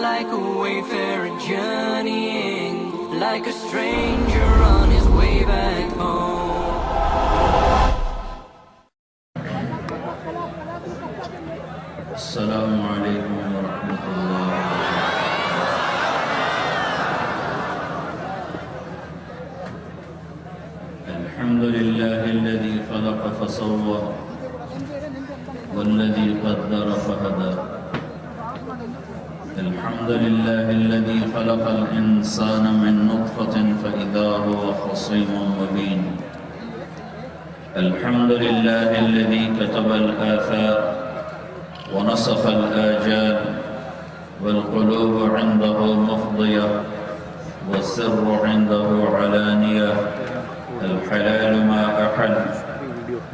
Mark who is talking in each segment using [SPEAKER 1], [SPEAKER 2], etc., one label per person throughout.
[SPEAKER 1] like a wayfarer journeying, like a stranger on his way back home.
[SPEAKER 2] السلام علیکم ورحمۃ اللہ. الحمد لله الذي خلق فسوى والذي قدر فهدى. الحمد لله الذي خلق الإنسان من نطفة فإذا هو خصيم مبين. الحمد لله الذي كتب الآثار ونسخ الآجال والقلوب عنده مفضية والسر عنده علانية. الحلال ما أحل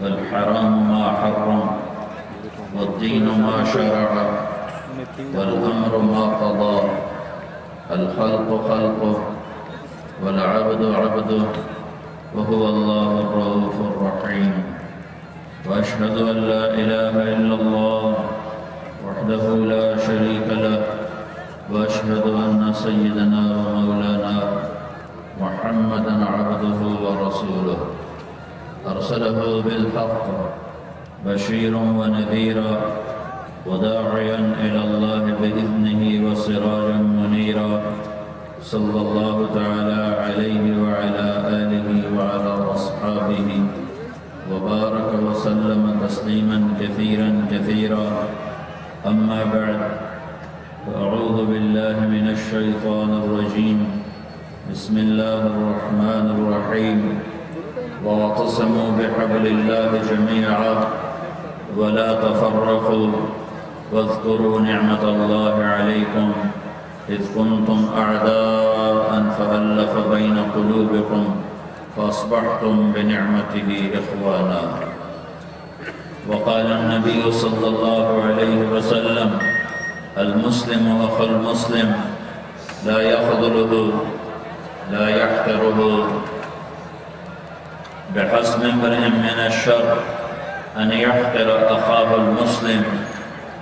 [SPEAKER 2] والحرام ما حرم والدين ما شرع والأمر ما قضى. الخلق خلقه والعبد عبده وهو الله الرؤوف الرحيم. وأشهد أن لا إله إلا الله وحده لا شريك له وأشهد أن سيدنا ومولانا محمدا عبده ورسوله أرسله بالحق بشيرا ونذيرا وداعيا إلى الله بإذنه وسراجا منيرا. صلى الله تعالى عليه وعلى آله وعلى أصحابه وبارك وسلم تسليما كثيرا كثيرا. أما بعد فأعوذ بالله من الشيطان الرجيم. بسم الله الرحمن الرحيم. واعتصموا بحبل الله جميعا ولا تفرقوا واذكروا نعمة الله عليكم إذ كنتم أعداء فألف بين قلوبكم فأصبحتم بنعمته إخوانا. وقال النبي صلى الله عليه وسلم المسلم أخو المسلم لا يخذله لا يحقره بحسب امرئ من الشر أن يحقر أخاه المسلم.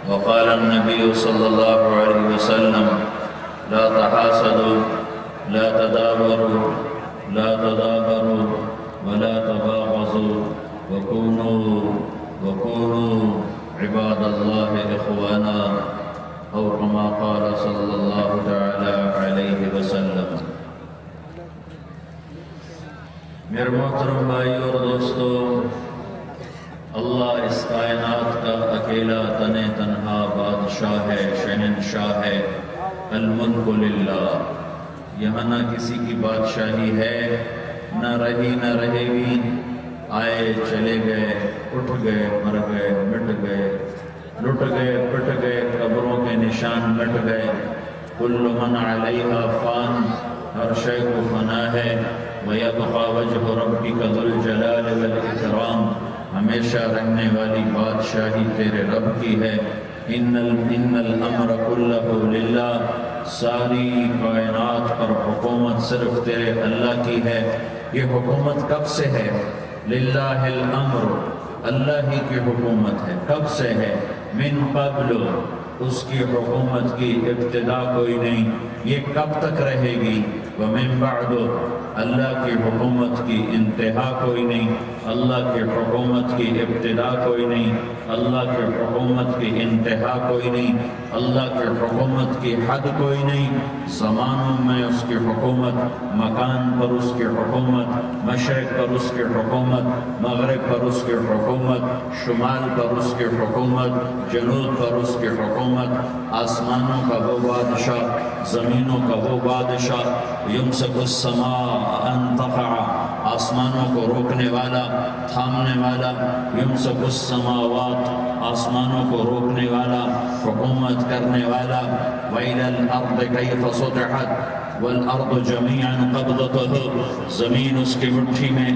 [SPEAKER 2] وقال النبي صلى الله عليه وسلم لا تحاسدوا لا تدابروا لا تدابروا ولا تباغضوا وكونوا عباد الله إخوانا أو كما قال صلى الله تعالى عليه وسلم. میرے محترم بھائی اور دوستو، اللہ اس کائنات کا اکیلا تن تنہا بادشاہ ہے، شہنشاہ ہے. الملک للہ. یہاں نہ کسی کی بادشاہی ہے، نہ رہی نہ رہے گی. آئے چلے گئے، اٹھ گئے، مر گئے، مٹ گئے، لٹ گئے، پٹ گئے، قبروں کے نشان مٹ گئے. کل من علیہا فان. ہر شے کو فنا ہے. وَيَبْقَى وَجْهُ رَبِّكَ ذُو الْجَلَالِ وَالْإِكْرَامِ. ہمیشہ رہنے والی بادشاہی تیرے رب کی ہے. ان الامر كله للہ. ساری کائنات پر حکومت صرف تیرے اللہ کی ہے. یہ حکومت کب سے ہے؟ للہ الامر. اللہ ہی کی حکومت ہے. کب سے ہے؟ من قبل. اس کی حکومت کی ابتدا کوئی نہیں. یہ کب تک رہے گی؟ ومن بعد. اللہ کی حکومت کی انتہا کوئی نہیں. اللہ کی حکومت کی ابتدا کوئی نہیں. اللہ کی حکومت کی انتہا کوئی نہیں. اللہ کی حکومت کی حد کوئی نہیں. زمانوں میں اس کی حکومت، مکان پر اس کی حکومت، مشرق پر اس کی حکومت، مغرب پر اس کی حکومت، شمال پر اس کی حکومت، جنوب پر اس کی حکومت. آسمانوں کا وہ بادشاہ، زمینوں کا وہ بادشاہ. یمسک السماء ان تقع. آسمانوں کو روکنے والا، تھامنے والا. یمسک السماوات. آسمانوں کو روکنے والا، حکومت کرنے والا. وإلى الأرض كيف سطحت والأرض جميعا قبضته. زمین اس کی مٹھی میں،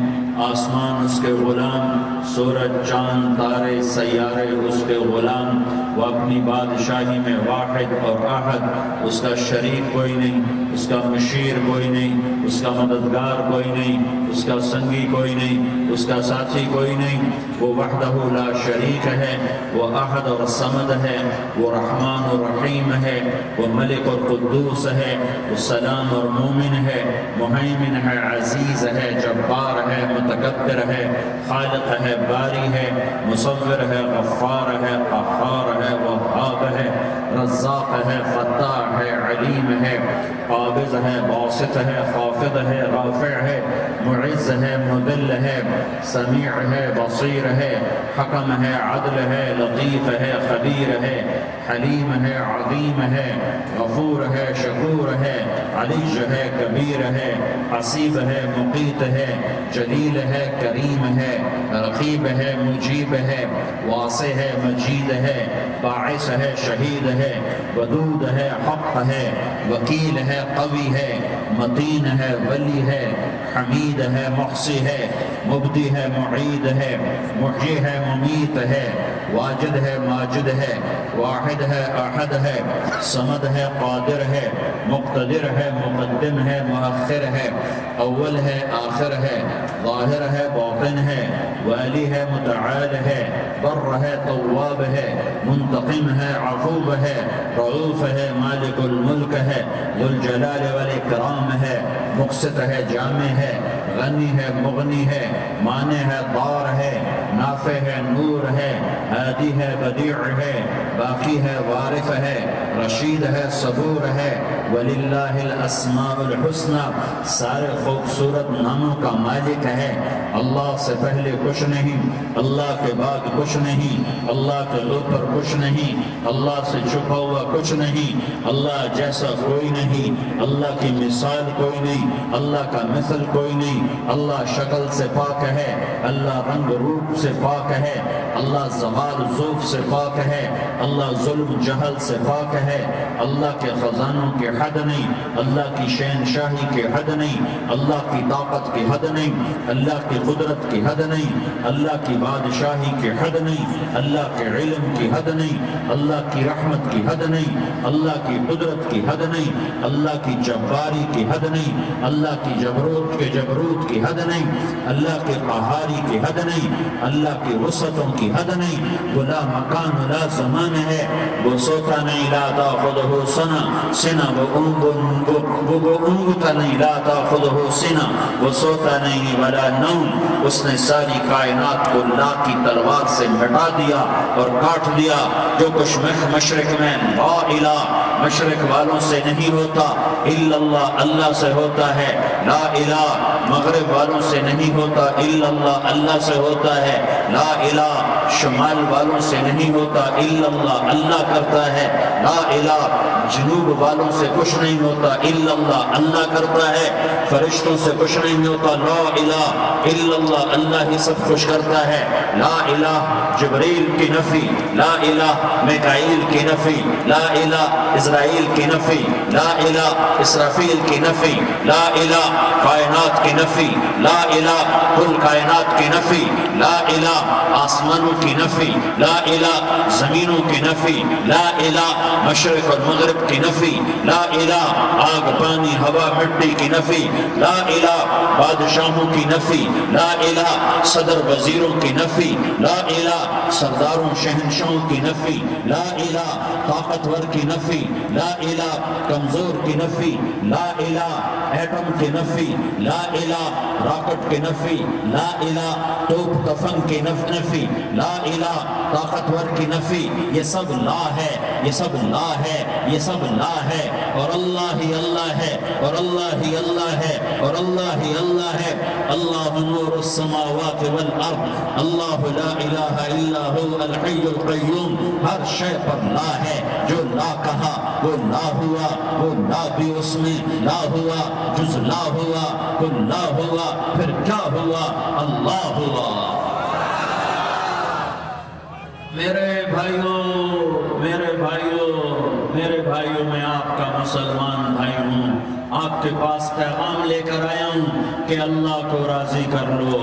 [SPEAKER 2] آسمان اس کے غلام، سورج چاند تارے سیارے اس کے غلام. وہ اپنی بادشاہی میں واحد اور احد، اس کا شریک کوئی نہیں، اس کا مشیر کوئی نہیں، اس کا مددگار کوئی نہیں، اس کا سنگی کوئی نہیں، اس کا ساتھی کوئی نہیں۔ وہ وحدہ لا شریک ہے، وہ احد اور صمد ہے، وہ رحمان اور رحیم ہے، وہ ملک اور قدوس ہے، وہ سلام اور مومن ہے، مہیمن ہے، عزیز ہے، جبار ہے، متکبر ہے، خالق ہے، باری ہے، مصور ہے، غفار ہے، قہار ہے، وہاب ہے، رزاق ہے، فتاح ہے، علیم ہے، قابض ہے، باسط ہے، خافض ہے، رافع ہے، معز ہے، مذل ہے، سمیع ہے، بصیر ہے، حکم ہے، عدل ہے، لطیف ہے، خبیر ہے، حلیم ہے، عظیم ہے، غفور ہے، شکور ہے، علیج ہے، کبیر ہے، حسیب ہے، مقیت ہے، جلیل ہے، کریم ہے، رقیب ہے، مجیب ہے، واسع ہے، مجید ہے، باعث ہے، شہید ہے، ودود ہے، حق ہے، وکیل ہے، قوی ہے، متین ہے، ولی ہے، حمید ہے، محصی ہے، مبدی ہے، معید ہے، محیی ہے، ممیت ہے، واجد ہے، ماجد ہے، واحد ہے، احد ہے، صمد ہے، قادر ہے، مقتدر ہے، مقدم ہے، مؤخر ہے، اول ہے، آخر ہے، ظاہر ہے، باطن ہے، والی ہے، متعال ہے، بر ہے، تواب ہے، منتقم ہے، عفو ہے، رؤوف ہے، مالک الملک ہے، ذو الجلال والاکرام ہے، مقسط ہے، جامع ہے، غنی ہے، مغنی ہے، مانع ہے، ضار ہے، نافع ہے، نور ہے، ہادی ہے، بدیع ہے، باقی ہے، وارث ہے، رشید ہے، صبور ہے، وللہ الاسماء الحسنى، سارے خوبصورت ناموں کا مالک ہے۔ اللہ سے پہلے کچھ نہیں، اللہ کے بعد کچھ نہیں، اللہ کے اوپر کچھ نہیں، اللہ سے چھپا ہوا کچھ نہیں، اللہ جیسا کوئی نہیں، اللہ کی مثال کوئی نہیں، اللہ کا مثل کوئی نہیں، اللہ شکل سے پاک ہے، اللہ رنگ روپ سے پاک ہے، اللہ زوال ذوف سے پاک ہے، اللہ ظلم جہل سے پاک ہے، اللہ کے خزانوں کی حد نہیں، اللہ کی شہنشاہی کی حد نہیں، اللہ کی طاقت کی حد نہیں، اللہ کی قدرت کی حد نہیں، اللہ کی بادشاہی کی حد نہیں، اللہ کے علم کی حد نہیں، اللہ کی رحمت کی حد نہیں، اللہ کی قدرت کی حد نہیں، اللہ کی جباری کی حد نہیں، اللہ کی جبروت کی حد نہیں، اللہ کے قہاری کی حد نہیں، اللہ کی وسعتوں کی حد نہیں، وہ لا مکان لا زمان ہے، وہ سوتا نہیں لا تاخذہ سنہ، وہ اونگتا نہیں لا تاخذہ سنہ، وہ سوتا نہیں ولا نوم، اس نے ساری کائنات کو لا کی تلوار سے مٹا دیا اور کاٹ دیا۔ جو کچھ مشرق میں لا الہ مشرق والوں سے نہیں ہوتا الا اللہ، اللہ سے ہوتا ہے، لا الہ مغرب والوں سے نہیں ہوتا الا اللہ، اللہ سے ہوتا ہے، لا الہ شمال والوں سے نہیں ہوتا الا اللہ، اللہ کرتا ہے، لا الہ جنوب والوں سے کچھ نہیں ہوتا الا اللہ، اللہ کرتا ہے، فرشتوں سے کچھ نہیں ہوتا، لا الہ الا اللہ، اللہ ہی سب کچھ کرتا ہے، لا الہ جبریل کی نفی، لا الہ میکائیل کی نفی، لا الہ اسرائیل کی نفی، لا الہ اسرافیل کی نفی، لا الہ کائنات کی نفی، لا الہ کل کائنات کی نفی، لا الہ آسمانوں کی نفی، لا الہ زمینوں کی نفی، لا الہ مشرق اور مغرب کی نفی، لا الہ آگ پانی ہوا مٹی کی نفی، لا الہ بادشاہوں کی نفی، لا الہ صدر وزیروں کی نفی، لا الہ سرداروں شہنشاہوں کی نفی، لا الہ طاقتور کی نفی، لا الہ کمزور کی نفی، لا الہ ایٹم کی نفی، لا الہ راکٹ کی نفی، لا الہ توپ کفن کی نفی، لا الہ طاقتور کی نفی، یہ سب لا ہے، یہ سب لا ہے، یہ سب لا ہے، اور اللہ ہی اللہ ہے، اور اللہ ہی اللہ ہے، اور اللہ ہی اللہ ہے، اللہ نور السماوات والارض، اللہ لا الہ الا هو الحی القیوم، ہر شے پر لا ہے، جو لا کہا وہ لا ہوا، وہ لا بھی اس میں لا ہوا، جز لا ہوا تو لا ہوا، پھر کیا ہوا؟ اللہ ہوا۔ میرے بھائیوں میں آپ کا مسلمان بھائی ہوں، آپ کے پاس پیغام لے کر آیا ہوں کہ اللہ کو راضی کر لو،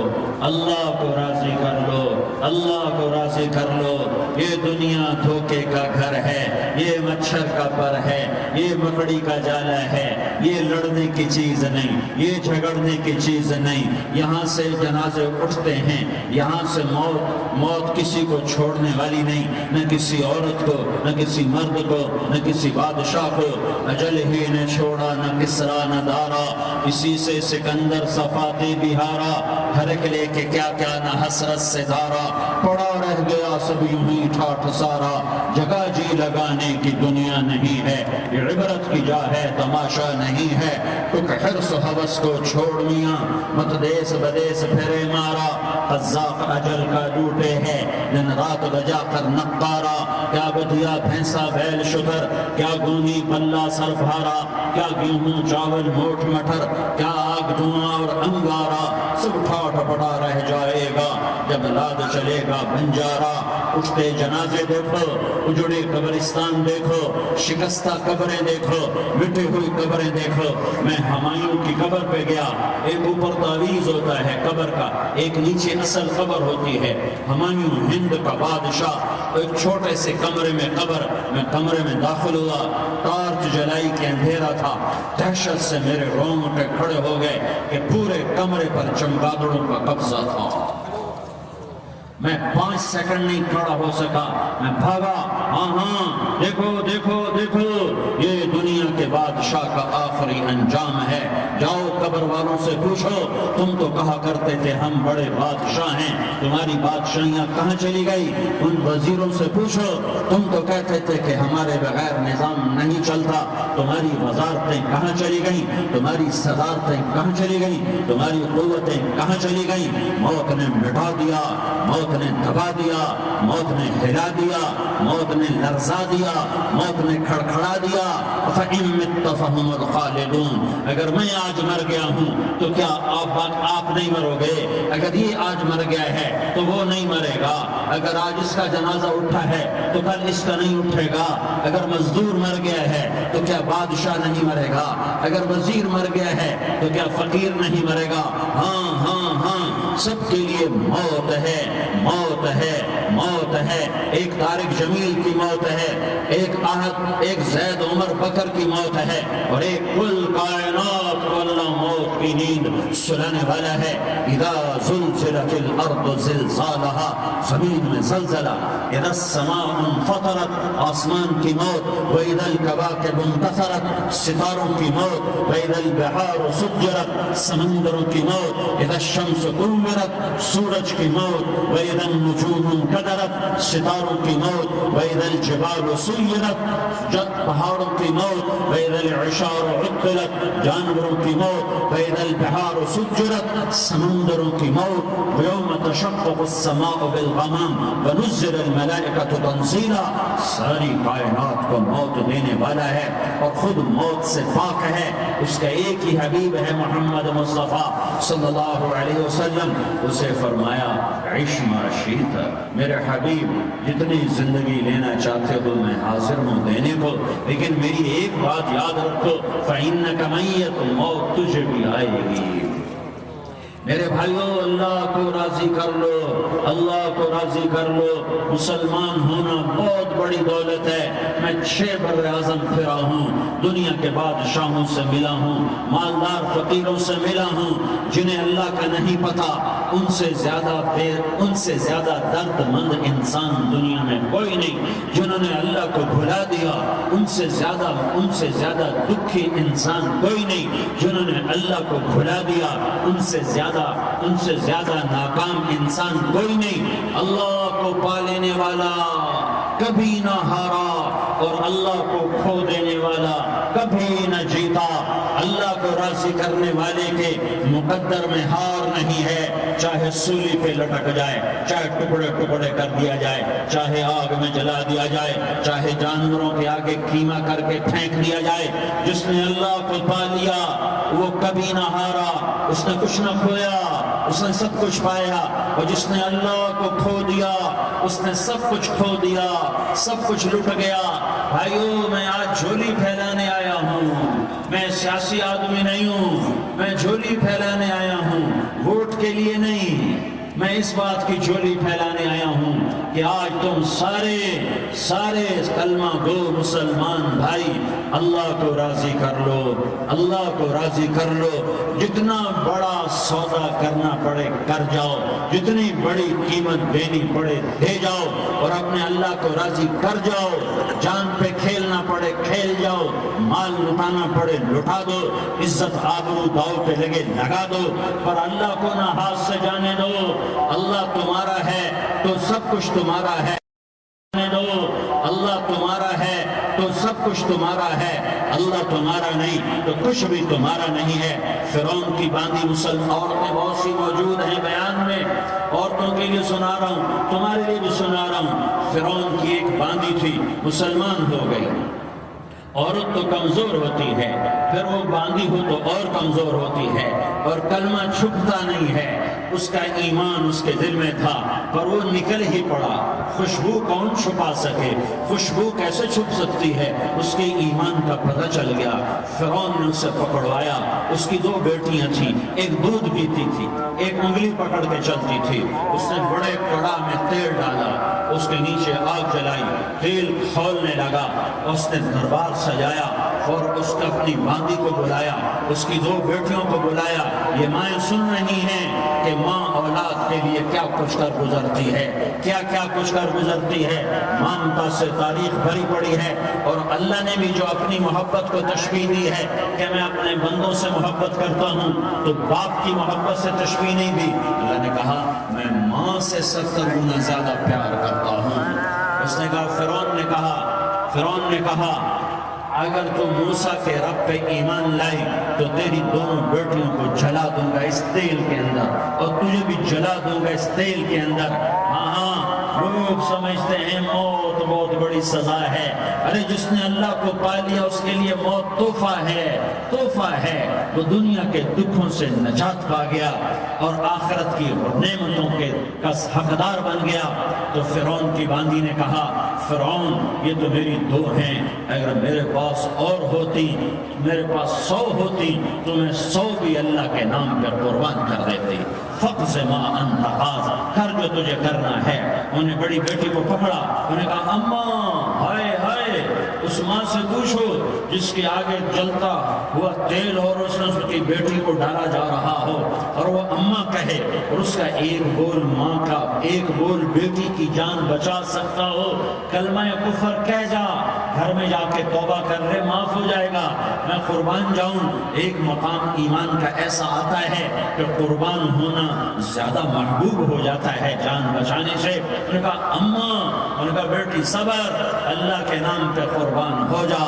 [SPEAKER 2] اللہ کو راضی کر لو، اللہ کو راضی کر لو۔ یہ دنیا دھوکے کا گھر ہے، یہ مچھر کا پر ہے، یہ مکڑی کا جالا ہے، یہ لڑنے کی چیز نہیں، یہ جھگڑنے کی چیز نہیں۔ یہاں سے جنازے اٹھتے ہیں، یہاں سے موت کسی کو چھوڑنے والی نہیں، نہ کسی عورت کو، نہ کسی مرد کو، نہ کسی بادشاہ کو۔ اجل ہی نے چھوڑا نہ کسرا نہ دارا، اسی سے سکندر صفاتی بہارا۔ ہر ایک لے کے کیا کیا نہ حسرت سے دارا، پڑا رہ گیا سب یوں ہی ٹھاٹھ سارا۔ جگہ جی لگانے کی دنیا نہیں ہے، یہ عبرت کی جا ہے تماشا نہیں ہے۔ ٹک حرص حوث کو چھوڑ میاں، مت دیس بدیس پھرے مارا۔ قذاق اجل کا لوٹے ہے، دن رات بجا کر نقارا۔ کیا بدیا بھینسا بیل شتر، کیا گونی پلہ سر بھارا، کیا گیہوں چاول موٹ مٹر، کیا آگ دھواں اور انگارا۔ سب ٹھاٹھ پڑا رہ جائے گا جب لاد چلے گا بنجارا۔ اٹھتے جنازے دیکھو، اجڑے قبرستان دیکھو، شکستہ قبریں دیکھو، مٹی ہوئی قبریں دیکھو۔ میں ہمایوں کی قبر پہ گیا، ایک اوپر تعویذ ہوتا ہے قبر کا، ایک نیچے اصل قبر ہوتی ہے۔ ہمایوں ہند کا بادشاہ، ایک چھوٹے سے کمرے میں قبر، میں کمرے میں داخل ہوا، ٹارچ جلائی کے اندھیرا تھا۔ دہشت سے میرے رونگٹے کھڑے ہو گئے کہ پورے کمرے پر چمگادڑوں کا قبضہ تھا۔ میں 5 سیکنڈ نہیں کھڑا ہو سکا، میں بھاگا۔ ہاں دیکھو دیکھو دیکھو، یہ دنیا کے بادشاہ کا آخری انجام ہے۔ جاؤ قبر والوں سے پوچھو، تم تو کہا کرتے تھے ہم بڑے بادشاہ ہیں، تمہاری بادشاہیاں کہاں چلی گئی؟ ان وزیروں سے پوچھو، تم تو کہتے تھے کہ ہمارے بغیر نظام نہیں چلتا، تمہاری وزارتیں کہاں چلی گئیں؟ تمہاری صدارتیں کہاں چلی گئیں؟ تمہاری قوتیں کہاں چلی گئیں؟ موت نے مٹا دیا، موت نے دبا دیا، موت نے ہلا دیا، موت نے لرزا دیا، موت نے کھڑکھڑا دیا۔ فَإِن مِتَّ فَهُمُ الْخَالِدُونَ، اگر میں آج مر گیا ہوں تو کیا آپ نہیں مرو گے؟ اگر یہ آج مر گیا ہے تو وہ نہیں مرے گا۔ اگر آج اس کا جنازہ اٹھا ہے تو کل اس کا نہیں اٹھے گا۔ اگر مزدور مر گیا ہے تو کیا بادشاہ نہیں مرے گا؟ اگر وزیر مر گیا ہے تو کیا فقیر نہیں مرے گا؟ ہاں ہاں ہاں، سب کے لیے موت ہے، موت ہے، موت ہے۔ ایک طارق جمیل کی موت ہے، ایک زید عمر بکر کی موت ہے، اور ایک کل کائنات کو اللہ موت کی نیند سلانے والا ہے۔ اذا زلزلت الارض زلزالہا، زمین میں زلزلہ، اذا السماء انفطرت، آسمان کی موت، واذا الکواکب انتثرت، ستاروں کی موت، واذا البحار سجرت، سمندروں کی موت، اذا الشمس کورت، سورج کی موت، واذا النجوم انکدرت، ستاروں کی موت، واذا الجبال سیرت، پہاڑوں کی موت، واذا العشار عطلت، جانوروں کی موت، واذا البحار سجرت، سمندروں کی موت، ویوم تشقق السماء بالغمام ونزل الملائکۃ تنزیلا۔ ساری کائنات کو موت دینے والا ہے اور خود موت سے پاک ہے۔ اس کا ایک ہی حبیب ہے محمد مصطفیٰ صلی اللہ علیہ وسلم۔ اسے فرمایا عش ما شئت، میرے حبیب جتنی زندگی لینا چاہتے ہو میں حاضر ہوں دینے کو، لیکن میری ایک بات یاد رکھو، فَإِنَّكَ مَيِّتٌ، موت تجھے بھی آئے گی۔ میرے بھائیوں، اللہ کو راضی کر لو، اللہ کو راضی کر لو۔ مسلمان ہونا بہت بڑی دولت ہے۔ میں 6 بر اعظم پھرا ہوں، دنیا کے بادشاہوں سے ملا ہوں، مالدار فقیروں سے ملا ہوں، جنہیں اللہ کا نہیں پتا۔ ان سے زیادہ درد مند انسان دنیا میں کوئی نہیں، جنہوں نے اللہ کو بھلا دیا۔ ان سے زیادہ دکھی انسان کوئی نہیں، جنہوں نے اللہ کو بھلا دیا۔ ان سے زیادہ ناکام انسان کوئی نہیں۔ اللہ کو پا لینے والا کبھی نہ ہارا، اور اللہ کو کھو دینے والا کبھی نہ جیتا۔ اللہ کو راضی کرنے والے کے مقدر میں ہار نہیں ہے، چاہے سولی پہ لٹک جائے، چاہے ٹکڑے ٹکڑے کر دیا جائے، چاہے آگ میں جلا دیا جائے، چاہے جانوروں کے آگے قیمہ کر کے پھینک دیا جائے۔ جس نے اللہ کو پا لیا وہ کبھی نہ ہارا، اس نے کچھ نہ کھویا، اس نے سب کچھ پایا۔ اور جس نے اللہ کو کھو دیا اس نے سب کچھ کھو دیا، سب کچھ لٹ گیا۔ بھائیو، میں آج جھولی پھیلانے آیا ہوں، میں سیاسی آدمی نہیں ہوں، میں جھولی پھیلانے آیا ہوں، ووٹ کے لیے نہیں۔
[SPEAKER 3] میں اس بات کی جھولی پھیلانے آیا ہوں کہ آج تم سارے کلمہ گو مسلمان بھائی اللہ کو راضی کر لو، اللہ کو راضی کر لو، جتنا بڑا سودا کرنا پڑے کر جاؤ، جتنی بڑی قیمت دینی پڑے دے جاؤ، اور اپنے اللہ کو راضی کر جاؤ، جان پہ کھیلنا پڑے کھیل جاؤ، مال لٹانا پڑے لٹا دو، عزت آبرو داؤ پہ لگے لگا دو، پر اللہ کو نہ ہاتھ سے جانے دو۔ اللہ تمہارا ہے تو سب کچھ تمہارا ہے، اللہ تمہارا ہے تو سب کچھ تمہارا ہے، اللہ تمہارا نہیں تو کچھ بھی تمہارا نہیں ہے۔ فرعون کی باندھی مسلم عورتیں بہت سی موجود ہیں بیان میں، عورتوں کے لیے سنا رہا ہوں، تمہارے لیے بھی سنا رہا ہوں۔ فرعون کی ایک باندھی تھی، مسلمان ہو گئی۔ عورت تو کمزور ہوتی ہے، پھر وہ باندھی ہو تو اور کمزور ہوتی ہے، اور کلمہ چھپتا نہیں ہے۔ اس کا ایمان اس کے دل میں تھا، پر وہ نکل ہی پڑا۔ خوشبو کون چھپا سکے؟ خوشبو کیسے چھپ سکتی ہے؟ اس کے ایمان کا پتہ چل گیا۔ فرعون نے اسے پکڑوایا۔ اس کی 2 بیٹیاں تھیں، ایک دودھ پیتی تھی، ایک انگلی پکڑ کے چلتی تھی۔ اس نے بڑے کڑا میں تیل ڈالا، اس کے نیچے آگ جلائی، تیل کھولنے لگا، اس نے دربار سجایا اور اس کا اپنی باندھی کو بلایا، اس کی 2 بیٹیوں کو بلایا۔ یہ مائیں سن رہی ہیں کہ ماں اولاد کے لیے کیا کچھ کر گزرتی ہے، کیا کچھ کر گزرتی ہے۔ مامتا سے تاریخ بھری پڑی ہے، اور اللہ نے بھی جو اپنی محبت کو تشبیہ دی ہے کہ میں اپنے بندوں سے محبت کرتا ہوں، تو باپ کی محبت سے تشبیہ نہیں دی۔ اللہ نے کہا میں ماں سے 70 گنا زیادہ پیار کرتا ہوں۔ اس نے کہا فرعون نے کہا اگر تو موسیٰ کے رب پہ ایمان لائی تو تیری دونوں بیٹیوں کو جلا دوں گا اس تیل کے اندر، اور تجھے بھی جلا دوں گا اس تیل کے اندر۔ ہاں لوگ سمجھتے ہیں موت بہت بڑی سزا ہے۔ ارے جس نے اللہ کو پا لیا اس کے لیے موت تحفہ ہے۔ وہ دنیا کے دکھوں سے نجات پا گیا اور آخرت کی نعمتوں کے حقدار بن گیا۔ تو فرعون کی باندھی نے کہا فرعون یہ تو میری 2 ہیں، اگر میرے پاس اور ہوتی، میرے پاس 100 ہوتی تو میں 100 بھی اللہ کے نام پر قربان کر دیتی۔ فقض ما انت قاض، کر جو تجھے کرنا ہے۔ انہوں نے بڑی بیٹی کو پکڑا، انہوں نے کہا اماں ہائے اس ماں سے پوچھو جس کے آگے جلتا ہوا تیل اور اس نے اس کی بیٹی کو ڈالا جا رہا ہو، اور وہ اماں کہے، اور اس کا ایک بول ماں کا، ایک بول بیٹی کی جان بچا سکتا ہو۔ کلمہ کفر کہہ جا، گھر میں جا کے توبہ کر لے، معاف ہو جائے گا۔ میں قربان جاؤں۔ ایک مقام ایمان کا ایسا آتا ہے کہ قربان ہونا زیادہ محبوب ہو جاتا ہے جان بچانے سے۔ انہوں نے کہا اماں، انہوں نے کہا بیٹی صبر، اللہ کے نام پہ قربان ہو جا۔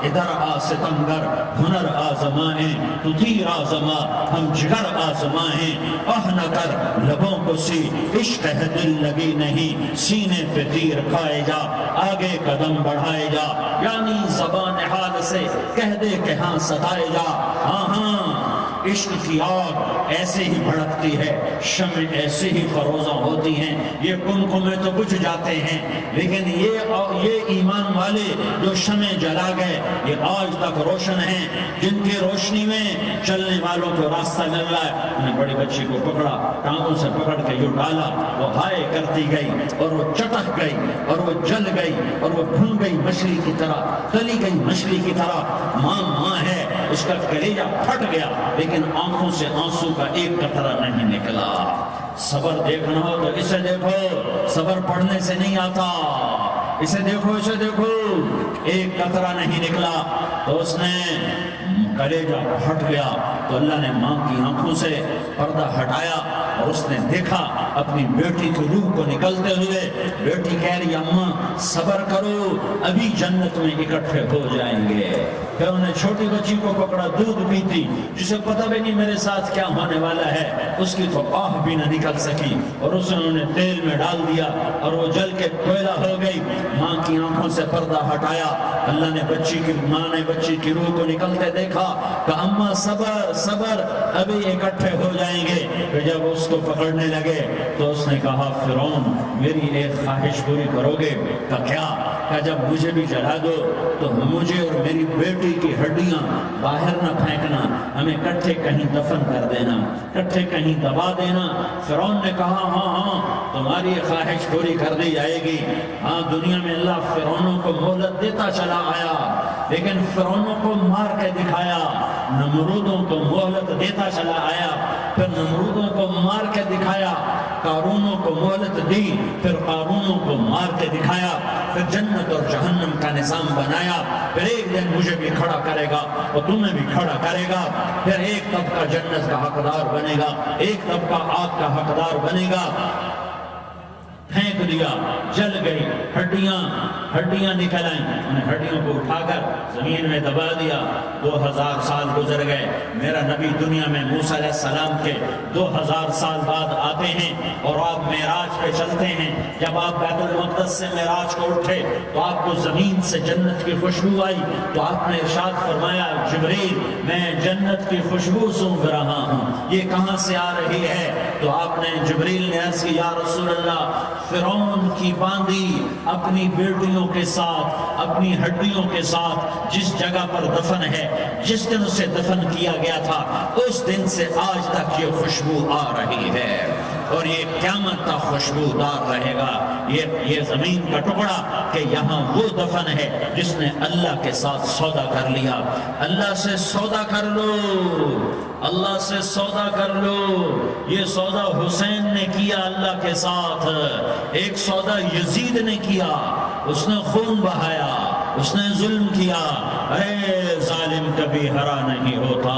[SPEAKER 3] ادھر آ ستمگر، ہنر آزمائیں، تو تیر آزما، ہم جگر آزمائیں۔ آہ نہ کر لبوں کو سی، عشق ہے دل لگی نہیں، سینے پہ تیر کھائے جا، آگے قدم بڑھائے جا، یعنی زبان حال سے کہہ دے کہ ہاں ستائے جا۔ ہاں عشق کی آگ ایسے ہی بھڑکتی ہے، شمع ایسے ہی فروزہ ہوتی ہیں، یہ کنکمیں تو بجھ جاتے ہیں، لیکن یہ ایمان والے جو شمع جلا گئے یہ آج تک روشن ہیں، جن کی روشنی میں چلنے والوں کو راستہ مل رہا ہے۔ انہوں نے بڑی بچی کو پکڑا، ٹانگوں سے پکڑ کے یوں ڈالا، وہ ہائے کرتی گئی اور وہ چٹک گئی اور وہ جل گئی اور وہ بھن گئی مچھلی کی طرح، تلی گئی مچھلی کی طرح۔ ماں ہے، اس کا کلیجہ پھٹ گیا، لیکن آنکھوں سے آنسو کا ایک قطرہ نہیں نکلا۔ صبر دیکھنا ہو تو اسے دیکھو، صبر پڑھنے سے نہیں آتا، اسے دیکھو، ایک قطرہ نہیں نکلا۔ تو اس نے کلیجہ پھٹ گیا، تو اللہ نے ماں کی آنکھوں سے پردہ ہٹایا اور اس نے دیکھا اپنی بیٹی کی روح کو نکلتے ہوئے۔ بیٹی کہہ رہی اماں صبر کرو، ابھی جنت میں اکٹھے ہو جائیں گے۔ پھر انہوں نے چھوٹی بچی کو پکڑا، دودھ پیتی، جسے پتہ بھی نہیں میرے ساتھ کیا ہونے والا ہے، اس کی تو آہ بھی نہ نکل سکی، اور اسے انہوں نے تیل میں ڈال دیا اور وہ جل کے کوئلہ ہو گئی۔ ماں کی آنکھوں سے پردہ ہٹایا، اللہ نے ماں نے بچی کی روح کو نکلتے دیکھا کہ اماں صبر ابھی اکٹھے ہو جائیں گے۔ پھر جب اس کو پکڑنے لگے تو اس نے کہا فرعون میری ایک خواہش پوری کرو گے؟ کہ کیا؟ کہ جب مجھے بھی جلا دو تو مجھے اور میری بیٹی کی ہڈیاں باہر نہ پھینکنا، ہمیں کٹھے کہیں دفن کر دینا، کٹھے کہیں دبا دینا۔ فرعون نے کہا ہاں تمہاری خواہش پوری کر دی جائے گی۔ ہاں دنیا میں اللہ فرعونوں کو مہلت دیتا چلا آیا، لیکن فرعونوں کو مار کے دکھایا، نمرودوں کو مہلت دیتا چلا آیا، پھر نمرودوں کو مار کے دکھایا، قارونوں کو مہلت دی، پھر قارونوں کو مار کے دکھایا، پھر جنت اور جہنم کا نظام بنایا، پھر ایک دن مجھے بھی کھڑا کرے گا اور تمہیں بھی کھڑا کرے گا، پھر ایک طبقہ جنت کا حقدار بنے گا، ایک طبقہ آگ کا حقدار بنے گا۔ پھینک دیا، جل گئی، ہڈیاں نکل آئیں، انہیں ہڈیوں کو اٹھا کر زمین میں دبا دیا۔ 2000 سال گزر گئے، میرا نبی دنیا میں موسیٰ علیہ السلام کے 2000 سال بعد آتے ہیں اور آپ معراج پہ چلتے ہیں۔ جب آپ بیت المقدس سے معراج کو اٹھے تو آپ کو زمین سے جنت کی خوشبو آئی، تو آپ نے ارشاد فرمایا جبریل میں جنت کی خوشبو سونگھ رہا ہوں، یہ کہاں سے آ رہی ہے؟ تو آپ نے جبریل نے عرض کی یا رسول اللہ فرعون کی باندی اپنی بیٹیوں کے ساتھ، اپنی ہڈیوں کے ساتھ جس جگہ پر دفن ہے، جس دن اسے دفن کیا گیا تھا اس دن سے آج تک یہ خوشبو آ رہی ہے اور یہ قیامت تک خوشبودار رہے گا۔ یہ زمین کا ٹکڑا کہ یہاں وہ دفن ہے جس نے اللہ کے ساتھ سودا کر لیا۔ اللہ سے سودا کر لو، اللہ سے سودا کر لو۔ یہ سودا حسین نے کیا اللہ کے ساتھ، ایک سودا یزید نے کیا، اس نے خون بہایا، اس نے ظلم کیا۔ اے ظالم کبھی ہرا نہیں ہوتا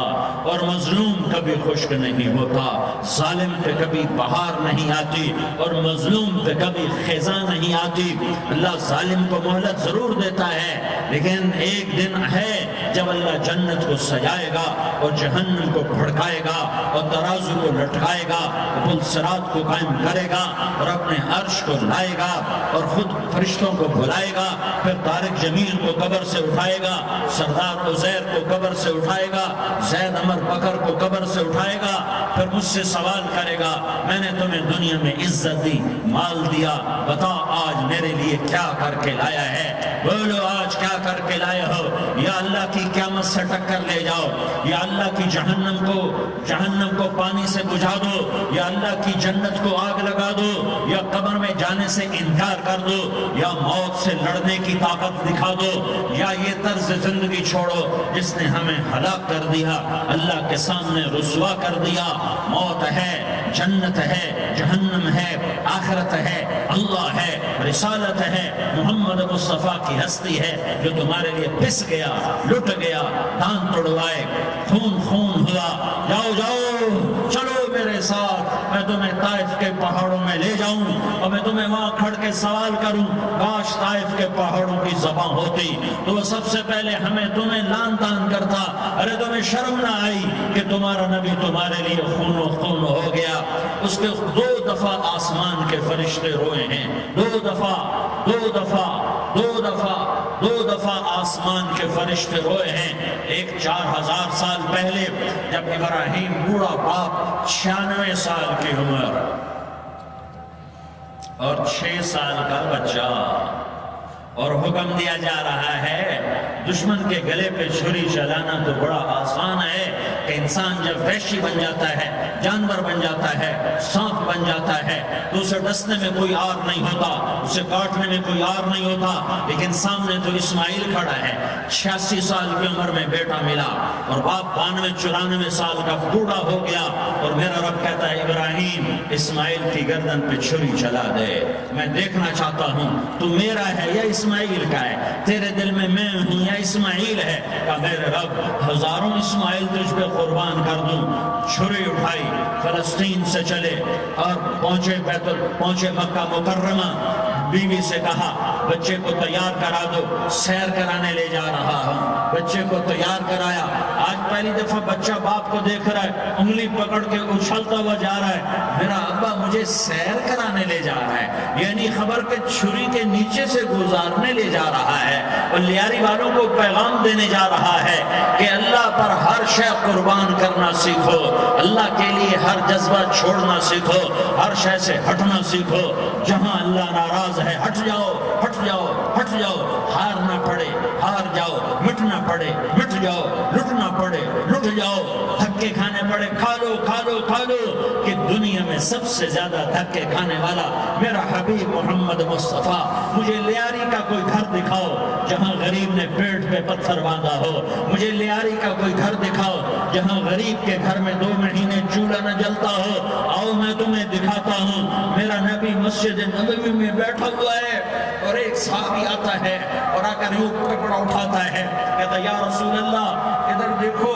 [SPEAKER 3] اور مظلوم کبھی خشک نہیں ہوتا، ظالم پہ کبھی بہار نہیں آتی اور مظلوم پہ کبھی خزاں نہیں آتی۔ اللہ ظالم کو مہلت ضرور دیتا ہے، لیکن ایک دن ہے جب اللہ جنت کو سجائے گا اور جہنم کو بھڑکائے گا اور ترازو کو لٹکائے گا، پل صراط کو قائم کرے گا اور اپنے عرش کو لائے گا اور خود فرشتوں کو بلائے گا، پھر طارق جمیل کو قبر سے اٹھائے گا، سردار عزیر کو قبر سے اٹھائے گا، زید عمر بکر کو قبر سے اٹھائے گا، پھر مجھ سے سوال کرے گا میں نے تمہیں دنیا میں عزت دی، مال دیا، بتا آج میرے لیے کیا کر کے لایا ہے؟ بولو آج کیا کر کے لائے ہو؟ یا اللہ کی قیامت سے ٹکر لے جاؤ، یا اللہ کی جہنم کو پانی سے بجھا دو، یا اللہ کی جنت کو آگ لگا دو، یا قبر میں جانے سے انکار کر دو، یا موت سے لڑنے کی طاقت دکھا دو، یا یہ طرز زندگی چھوڑو جس نے ہمیں ہلاک کر دیا، اللہ کے سامنے رسوا کر دیا۔ موت ہے، جنت ہے، جہنم ہے، آخرت ہے، اللہ ہے، رسالت ہے، محمد مصطفیٰ کی ہستی ہے جو تمہارے لیے پس گیا، لٹ گیا، دان توڑوائے، خون ہوا۔ جاؤ چلو میرے ساتھ، میں تمہیں طائف کے پہاڑوں میں لے جاؤں اور میں تمہیں وہاں کھڑ کے سوال کروں، کاش طائف کے پہاڑوں کی زبان ہوتی تو وہ سب سے پہلے تمہیں لان تان کرتا، ارے تمہیں شرم نہ آئی کہ تمہارا نبی تمہارے لیے خون و خون ہو گیا۔ اس کے 2 دفعہ آسمان کے فرشتے روئے ہیں، 2 دفعہ آسمان کے فرشتے روئے ہیں۔ ایک 4000 سال پہلے جب ابراہیم بوڑھا باپ 96 سال کی عمر اور 6 سال کا بچہ، اور حکم دیا جا رہا ہے دشمن کے گلے پہ چھری چلانا تو بڑا آسان ہے کہ انسان جب وحشی بن جاتا ہے، جانور بن جاتا ہے، سانپ بن جاتا ہے تو اسے ڈسنے میں کوئی آر نہیں ہوتا، اسے کاٹنے میں کوئی آر نہیں ہوتا، لیکن سامنے تو اسماعیل کھڑا ہے، 86 سال کی عمر میں بیٹا ملا اور باپ 92-94 سال کا بوڑھا ہو گیا، اور میرا رب کہتا ہے ابراہیم اسماعیل کی گردن پہ چھری چلا دے، میں دیکھنا چاہتا ہوں تو میرا ہے یا اسماعیل کا ہے، تیرے دل میں میں ہوں یا اسماعیل ہے؟ کہ میرے رب ہزاروں اسماعیل تجھ پہ قربان کر دوں۔ چھری اٹھائی، فلسطین سے چلے اور پہنچے مکہ مکرمہ، بیوی سے کہا بچے کو تیار کرا دو، سیر کرانے لے جا رہا ہوں، بچے کو تیار کرایا۔ آج پہلی دفعہ بچہ باپ کو دیکھ رہا ہے، انگلی پکڑ کے اچھلتا ہوا جا رہا ہے، میرا ابا مجھے سیر کرانے لے جا رہا ہے، یعنی خبر کہ چھری کے نیچے سے گزارنے لے جا رہا ہے، اور لیاری والوں کو پیغام دینے جا رہا ہے کہ اللہ پر ہر شے قربان کرنا سیکھو، اللہ کے لیے ہر جذبہ چھوڑنا سیکھو، ہر شے سے ہٹنا سیکھو، جہاں اللہ ناراض ہے ہٹ جاؤ، ہٹ جاؤ ہٹ جاؤ، ہارنا پڑے ہار جاؤ، مٹنا پڑے مٹ جاؤ، لٹنا پڑے لٹ جاؤ، دھکے کھانے پڑے کھا لو کھا لو کھا لو، کہ دنیا میں سب سے زیادہ دھکے کھانے والا میرا حبیب محمد مصطفیٰ۔ مجھے لیاری کا کوئی گھر دکھاؤ جہاں غریب نے پیٹ پہ پتھر باندھا ہو، مجھے لیاری کا کوئی گھر دکھاؤ جہاں غریب کے گھر میں 2 مہینے چولہا نہ جلتا ہو، آؤ میں تمہیں دکھاتا ہوں۔ میرا نبی مسجد نبوی میں بیٹھا ہوا ہے اور ایک صحابی آتا ہے اور آ کر یوں کپڑا اٹھاتا ہے، کہتا یا رسول اللہ ادھر دیکھو،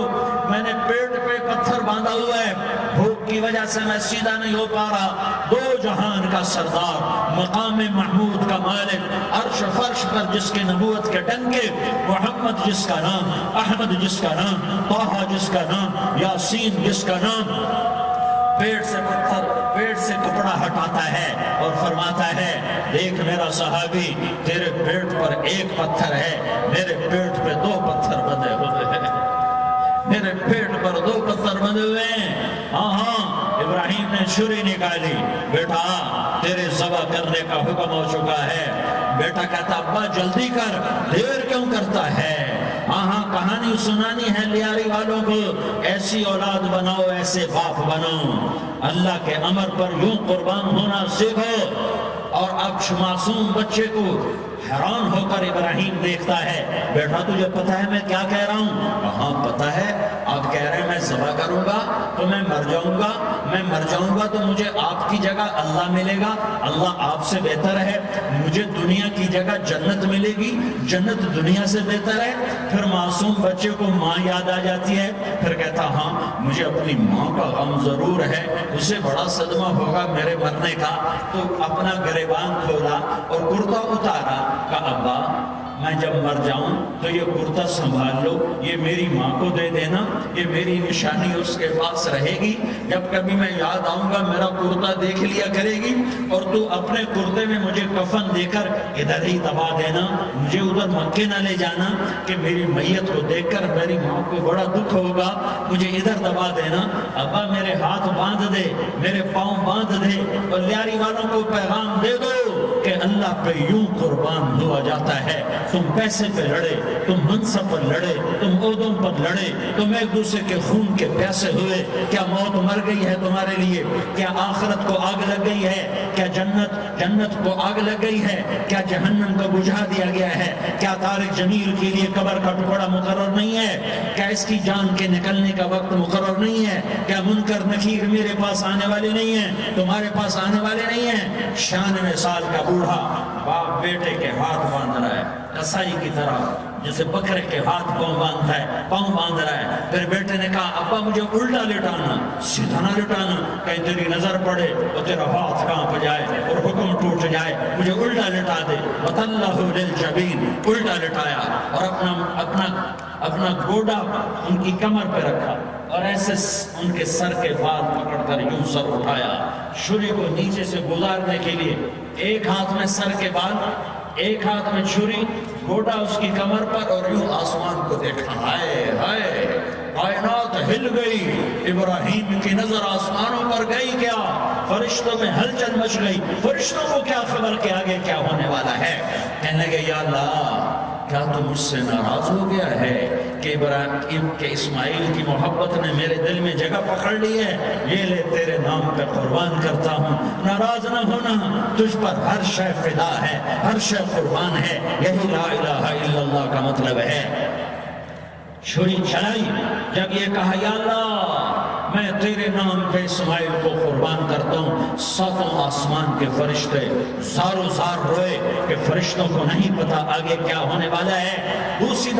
[SPEAKER 3] میں نے پیٹ پہ پتھر باندھا ہوا ہے، بھوک کی وجہ سے میں سیدھا نہیں ہو پا رہا۔ 2 جہان کا سردار، مقام محمود کا مالک، عرش فرش پر جس کی نبوت کے ڈنکے، محمد جس کا نام، احمد جس کا نام، طٰہٰ جس کا نام، یاسین جس کا نام، پیٹ سے پتھر، پیٹ سے کپڑا ہٹاتا ہے اور فرماتا ہے دیکھ میرا صحابی، تیرے پیٹ پر 1 پتھر ہے، میرے پیٹ پہ 2 پتھر بندھے ہوئے ہیں، میرے پیٹ پر 2 پتھر بندھے ہوئے ہیں۔ ہاں ابراہیم نے چھری نکالی، بیٹا تیرے ذبح کرنے کا حکم ہو چکا ہے۔ بیٹا کہتا ابا جلدی کر، دیر کیوں کرتا ہے؟ ہاں کہانی سنانی ہے لیاری والوں کو، ایسی اولاد بناؤ، ایسے باپ بناؤ، اللہ کے امر پر یوں قربان ہونا سیکھو۔ اور اب معصوم بچے کو حیران ہو کر ابراہیم دیکھتا ہے، بیٹا تجھے پتہ ہے میں کیا کہہ رہا ہوں؟ ہاں پتہ ہے، آپ کہہ رہے ہیں میں ذبح کروں گا تو میں مر جاؤں گا، میں مر جاؤں گا تو مجھے آپ کی جگہ اللہ ملے گا، اللہ آپ سے بہتر ہے، مجھے دنیا کی جگہ جنت ملے گی، جنت دنیا سے بہتر ہے۔ پھر معصوم بچے کو ماں یاد آ جاتی ہے، پھر کہتا ہاں مجھے اپنی ماں کا غم ضرور ہے، اسے بڑا صدمہ ہوگا میرے مرنے کا۔ تو اپنا گریبان کھولا اور کرتا اتارا، کہا ابا میں جب مر جاؤں تو یہ کرتا سنبھال لو، یہ میری ماں کو دے دینا، یہ میری نشانی اس کے پاس رہے گی، جب کبھی میں یاد آؤں گا میرا کرتا دیکھ لیا کرے گی، اور تو اپنے کرتے میں مجھے کفن دے کر ادھر ہی دبا دینا، مجھے ادھر مکے نہ لے جانا کہ میری میت کو دیکھ کر میری ماں کو بڑا دکھ ہوگا، مجھے ادھر دبا دینا۔ ابا میرے ہاتھ باندھ دے، میرے پاؤں باندھ دے، اور لیاری والوں کو پیغام دے دو کہ اللہ پہ یوں قربان ہوا جاتا ہے۔ تم پیسے پہ لڑے، تم منصب پر لڑے، تم عہدوں پر لڑے، تم ایک دوسرے کے خون کے پیاسے ہوئے، کیا موت مر گئی ہے تمہارے لیے؟ کیا آخرت کو آگ لگ گئی ہے؟ کیا جنت کو آگ لگ گئی ہے؟ کیا جہنم کو بجھا دیا گیا ہے؟ کیا طارق جمیل کے لیے قبر کا ٹکڑا مقرر نہیں ہے؟ کیا اس کی جان کے نکلنے کا وقت مقرر نہیں ہے؟ کیا منکر نکیر میرے پاس آنے والے نہیں ہیں، تمہارے پاس آنے والے نہیں ہیں؟ 96 سال کا بوڑھا باپ بیٹے کے ہاتھ باندھ رہا ہے، کسائی کی طرح، جیسے بکرے کے ہاتھ پاؤں باندھتا ہے، پاؤں باندھ رہا ہے۔ پھر بیٹے نے کہا ابا مجھے الٹا لٹانا، سیدھا نہ لٹانا، کہیں تیری نظر پڑے اور تیرا ہاتھ کانپ جائے اور حکم ٹوٹ جائے، مجھے الٹا لٹا دے۔ وَتَلَّهُ لِلْجَبِينِ، الٹا لٹایا اور اپنا گوڈا ان کی کمر پہ رکھا اور ایسے ان کے سر کے بال پکڑ کر یوں سر اٹھایا، چھری کو نیچے سے گزارنے کے لیے، ایک ہاتھ میں سر کے بال، ایک ہاتھ میں چھری، گوڈا اس کی کمر پر، اور یوں آسمان کو دیکھا۔ ہائے ہائے، کائنات ہل گئی، ابراہیم کی نظر آسمانوں پر گئی، کیا فرشتوں میں ہلچل مچ گئی، فرشتوں کو کیا خبر کہ آگے کیا ہونے والا ہے؟ کہنے لگے یا اللہ کیا تو مجھ سے ناراض ہو گیا ہے کہ ابراہیم کے اسماعیل کی محبت نے میرے دل میں جگہ پکڑ لی ہے؟ یہ لے تیرے نام پہ قربان کرتا ہوں، ناراض نہ ہونا، تجھ پر ہر شے فدا ہے، ہر شے قربان ہے، یہی لا الہ الا اللہ کا مطلب ہے۔ چھری چلائی، جب یہ کہا یا اللہ میں تیرے نام پہ اسماعیل کو قربان کرتا ہوں، 7 آسمان کے فرشتے زارو زار روئے کہ فرشتوں کو نہیں پتا آگے کیا ہونے والا ہے۔ دوسری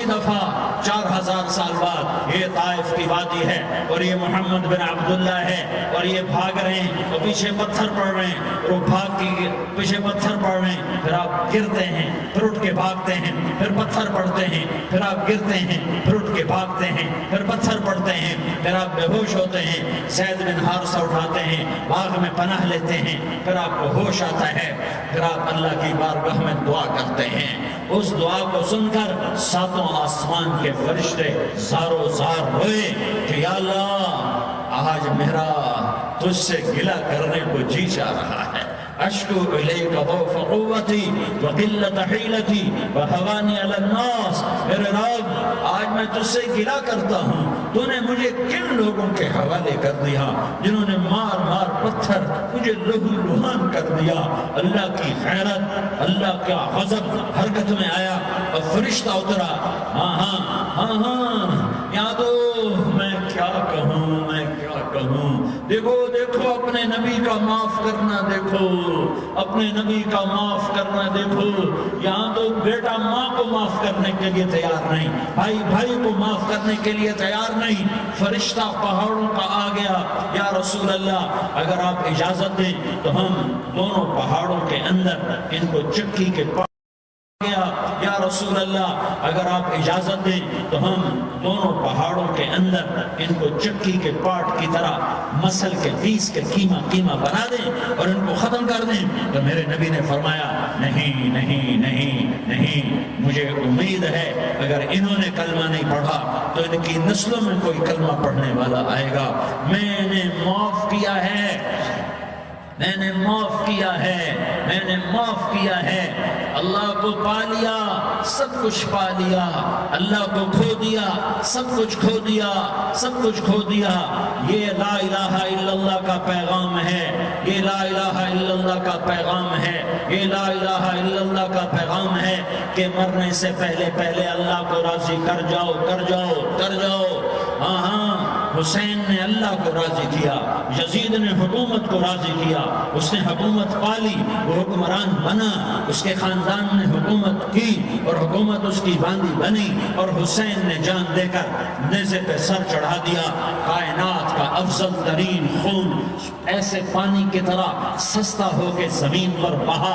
[SPEAKER 3] دفعہ 4000 سال بعد یہ طائف کی وادی ہے اور یہ محمد بن عبداللہ ہے اور یہ بھاگ رہے ہیں اور پیچھے پتھر پڑ رہے ہیں، وہ بھاگ کے پیچھے پتھر پڑ رہے ہیں، پھر آپ گرتے ہیں، پھر اٹھ کے بھاگتے ہیں، پھر پتھر پڑتے ہیں، پھر آپ گرتے ہیں، پھر اٹھ کے بھاگتے ہیں، پھر پتھر پڑتے ہیں، پھر آپ بے ہوش ہوتے ہیں، زید بن حارثہ اٹھاتے ہیں، باغ میں پناہ لیتے ہیں، پھر آپ کو ہوش آتا ہے، پھر آپ اللہ کی بارگاہ میں دعا کرتے ہیں۔ اس دعا کو سن کر 7 آسمان کے فرشتے زارو زار ہوئے کہ یا اللہ آج میرا تجھ سے گلہ کرنے کو جی چاہ رہا ہے، اشکو الیک ضعف قوتی وقلت حیلتی وہوانی علی الناس، میرے رب آج میں تجھ سے گلہ کرتا ہوں، تو نے مجھے کن لوگوں کے حوالے کر دیا جنہوں نے مار مار پتھر مجھے لہو لہان کر دیا۔ اللہ کی غیرت، اللہ کا غضب حرکت میں آیا اور فرشتہ اترا۔ ہاں ہاں ہاں ہاں، یا تو میں کیا کہوں، میں کیا کہوں، دیکھو دیکھو اپنے نبی کا معاف کرنا، دیکھو اپنے نبی کا معاف کرنا، دیکھو یہاں تو بیٹا ماں کو معاف کرنے کے لیے تیار نہیں، بھائی بھائی کو معاف کرنے کے لیے تیار نہیں۔ فرشتہ پہاڑوں کا آ گیا، یا رسول اللہ اگر آپ اجازت دیں تو ہم دونوں پہاڑوں کے اندر ان کو چکی کے گیا، یا رسول اللہ اگر آپ اجازت دیں تو ہم دونوں پہاڑوں کے اندر ان کو چکی کے پاٹ کی طرح مسل کے پیس کے قیمہ بنا دیں اور ان کو ختم کر دیں۔ تو میرے نبی نے فرمایا نہیں نہیں نہیں نہیں، مجھے امید ہے اگر انہوں نے کلمہ نہیں پڑھا تو ان کی نسلوں میں کوئی کلمہ پڑھنے والا آئے گا۔ میں نے معاف کیا ہے، میں نے معاف کیا ہے، میں نے معاف کیا ہے۔ اللہ کو پا لیا، سب کچھ پا لیا، اللہ کو کھو دیا، سب کچھ کھو دیا، سب کچھ کھو دیا۔ یہ لا الہ الا اللہ کا پیغام ہے، یہ لا الہ الا اللہ کا پیغام ہے، یہ لا الہ الا اللہ کا پیغام ہے کہ مرنے سے پہلے پہلے اللہ کو راضی کر جاؤ، کر جاؤ، کر جاؤ۔ ہاں ہاں، حسین نے اللہ کو راضی کیا، یزید نے حکومت کو راضی کیا، اس نے حکومت پالی، وہ حکمران بنا، اس کے خاندان نے حکومت کی اور حکومت اس کی باندھی بنی، اور حسین نے جان دے کر نیزے پہ سر چڑھا دیا۔ کائنات کا افضل ترین خون ایسے پانی کی طرح سستا ہو کے زمین پر بہا۔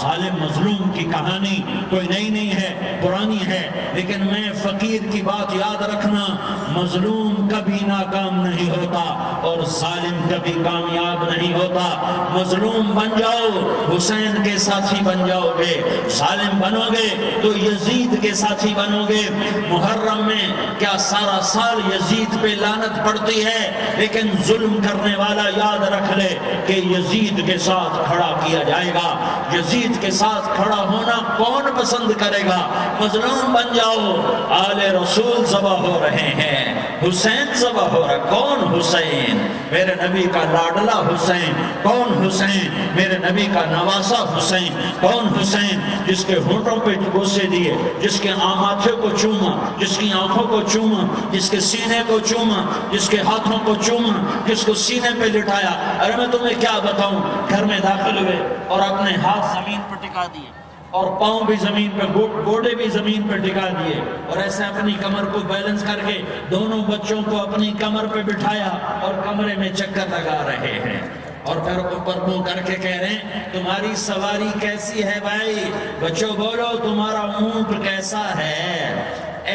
[SPEAKER 3] ظالم مظلوم کی کہانی کوئی نئی نہیں ہے، پرانی ہے، لیکن میں فقیر کی بات یاد رکھنا، مظلوم کبھی ناکام نہیں ہوتا اور ظالم کبھی کامیاب نہیں ہوتا۔ مظلوم بن جاؤ حسین کے ساتھی بن جاؤ گے، ظالم بنو گے تو یزید کے ساتھی بنو گے۔ محرم میں کیا سارا سال یزید پہ لعنت پڑتی ہے، لیکن ظلم کرنے والا یاد رکھ لے کہ یزید کے ساتھ کھڑا کیا جائے گا۔ یزید کے ساتھ کھڑا ہونا کون پسند کرے گا؟ مظلوم بن جاؤ۔ آل رسول ذبح ہو رہے ہیں، حسین ذبح ہو رہا، کون حسین؟ میرے نبی کا لاڈلا حسین۔ کون حسین؟ میرے نبی کا نواسا حسین۔ کون حسین؟ جس کے ہونٹوں پہ بوسے دیے، جس کے ماتھے کو چوما، جس کی آنکھوں کو چوما، جس کے سینے کو چوما، جس کے ہاتھوں کو چوما، جس کو سینے پہ لٹایا۔ ارے میں تمہیں کیا بتاؤں، گھر میں داخل ہوئے اور اپنے ہاتھ زمین پر ٹکا دیے اور پاؤں بھی زمین پہ، گوڑے بھی زمین پہ ٹکا دیے، اور ایسے اپنی کمر کو بیلنس کر کے دونوں بچوں کو اپنی کمر پہ بٹھایا اور کمرے میں چکر لگا رہے ہیں، اور پھر اوپر منہ کر کے کہہ رہے ہیں تمہاری سواری کیسی ہے بھائی؟ بچوں بولو تمہارا اونٹ کیسا ہے؟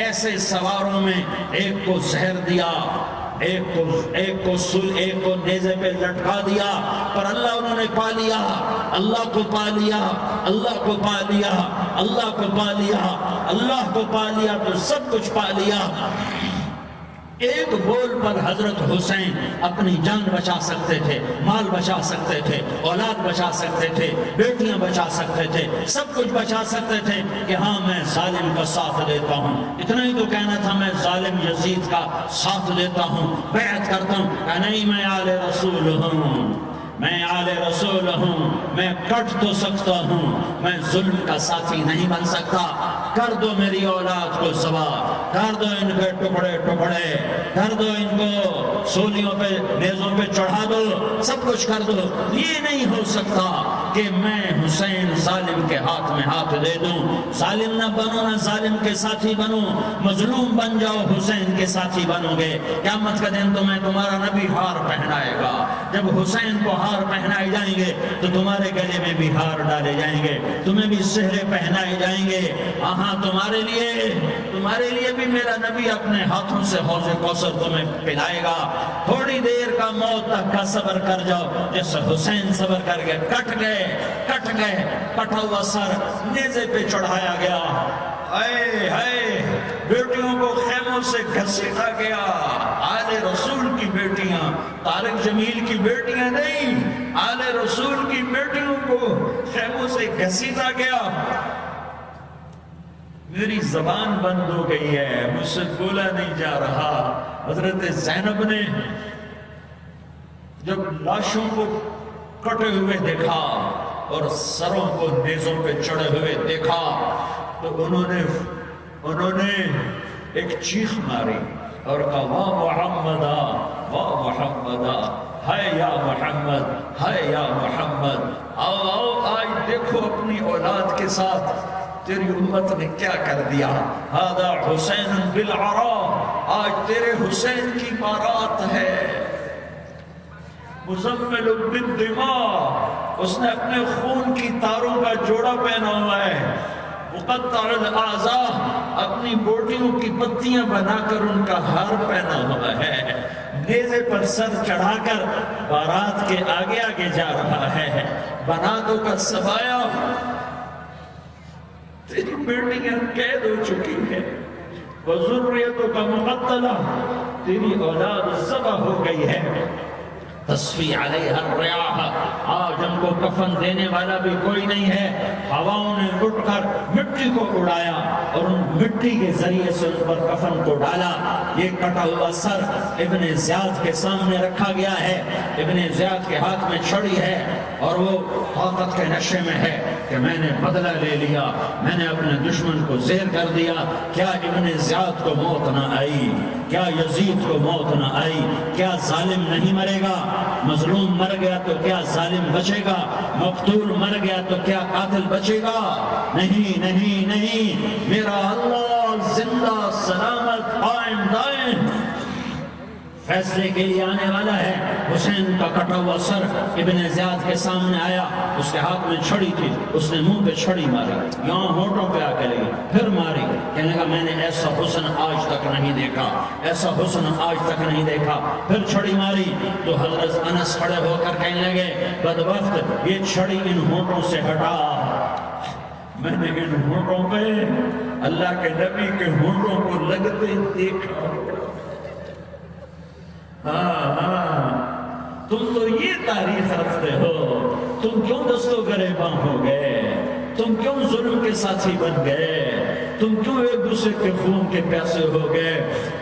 [SPEAKER 3] ایسے سواروں میں ایک کو زہر دیا، ایک کو نیزے پہ لٹکا دیا، پر اللہ انہوں نے پا لیا، اللہ کو پا لیا، اللہ کو پا لیا، اللہ کو پا لیا، اللہ کو پا لیا تو سب کچھ پا لیا۔ ایک بول پر حضرت حسین اپنی جان بچا سکتے تھے، مال بچا سکتے تھے، اولاد بچا سکتے تھے، بیٹیاں بچا سکتے تھے، سب کچھ بچا سکتے تھے کہ ہاں میں ظالم کا ساتھ دیتا ہوں۔ اتنا ہی تو کہنا تھا میں ظالم یزید کا ساتھ دیتا ہوں، بیعت کرتا ہوں کہ نہیں میں آل رسول ہوں، میں آل رسول ہوں، میں کٹ تو سکتا ہوں، میں ظلم کا ساتھی نہیں بن سکتا۔ کر دو میری اولاد کو ذبح، کر دو ان کے ٹکڑے ٹکڑے، کر دو ان کو سولیوں پہ نیزوں پہ چڑھا دو، سب کچھ کر دو۔ یہ نہیں ہو سکتا کہ میں حسین ظالم کے ہاتھ میں ہاتھ دے دوں۔ ظالم نہ بنو، نہ ظالم کے ساتھی بنو، مظلوم بن جاؤ، حسین کے ساتھی بنو گے۔ قیامت کا دن تمہیں تمہارا نبی ہار پہنائے گا۔ جب حسین کو ہار پہنائے جائیں گے تو تمہارے گلے میں بھی ہار ڈالے جائیں گے، تمہیں بھی سہرے پہنائے جائیں گے۔ ہاں تمہارے لیے بھی میرا نبی اپنے ہاتھوں سے حوض کوثر تمہیں پلائے گا۔ تھوڑی دیر کا موت تک کا صبر کر جاؤ، جیسے حسین صبر کر گئے، کٹ گئے، کٹا ہوا سر نیزے پہ چڑھایا گیا۔ اے بیٹیوں کو خیموں سے گھسیٹا گیا. آل رسول کی بیٹیاں، طارق جمیل کی بیٹیاں نہیں، آل رسول کی بیٹیوں کو خیموں سے گھسیٹا گیا. میری زبان بند ہو گئی ہے، مجھ سے بولا نہیں جا رہا. حضرت زینب نے جب لاشوں کو کٹے ہوئے دیکھا اور سروں کو نیزوں پہ چڑھے ہوئے دیکھا تو انہوں نے ایک چیخ ماری اور کہا واہ محمدہ، واہ محمدہ، ہائے یا محمد، ہائے یا محمد. آؤ آؤ آج دیکھو اپنی اولاد کے ساتھ تیری امت نے کیا کر دیا. ہذا حسین بالعراء، آج تیرے حسین کی بارات ہے. مزمل بالدماء، اس نے اپنے خون کی تاروں کا جوڑا پہنا ہوا ہے. مقطع الاعضاء، اپنی بوٹیوں کی پتیاں بنا کر ان کا ہار پہنا ہوا ہے. نیزے پر سر چڑھا کر بارات کے آگے آگے جا رہا ہے. بناتوں کا سبایا، تیری بیٹیاں قید ہو چکی ہے. وذریتک مقتلہ، تیری اولاد ذبح ہو گئی ہے. تصفی علیہ الریاح، آج ان کو کفن دینے والا بھی کوئی نہیں ہے. ہواؤں نے اٹھ کر مٹی کو اڑایا اور ان مٹی کے ذریعے سے ان پر کفن کو ڈالا. یہ کٹا ہوا سر ابن زیاد کے سامنے رکھا گیا ہے. ابن زیاد کے ہاتھ میں چھڑی ہے اور وہ طاقت کے نشے میں ہے کہ میں نے بدلہ لے لیا، میں نے اپنے دشمن کو زیر کر دیا. کیا ابن زیاد کو موت نہ آئی؟ کیا یزید کو موت نہ آئی؟ کیا ظالم نہیں مرے گا؟ مظلوم مر گیا تو کیا ظالم بچے گا؟ مقتول مر گیا تو کیا قاتل بچے گا؟ نہیں نہیں نہیں، میرا اللہ زندہ سلامت قائم دائم فیصلے کے لیے آنے والا ہے. حسین کا کٹا ہوا سر ابن زیاد کے سامنے آیا، اس کے ہاتھ میں چھڑی تھی، اس نے منہ پہ چھڑی ماری، یہاں ہونٹوں پہ آ کے لگی، پھر ماری. کہنے لگا میں نے ایسا حسن آج تک نہیں دیکھا، ایسا حسن آج تک نہیں دیکھا. پھر چھڑی ماری تو حضرت انس کھڑے ہو کر کہنے لگے بدبخت، یہ چھڑی ان ہونٹوں سے ہٹا. میں نے ان ہونٹوں پہ اللہ کے نبی کے ہونٹوں کو لگتے دیکھا. ہاں تم تو یہ تاریخ رکھتے ہو، تم کیوں دستوں گریباں ہو گئے؟ تم کیوں ظلم کے ساتھی بن گئے؟ تم کیوں ایک دوسرے کے خون کے پیاسے ہو گئے؟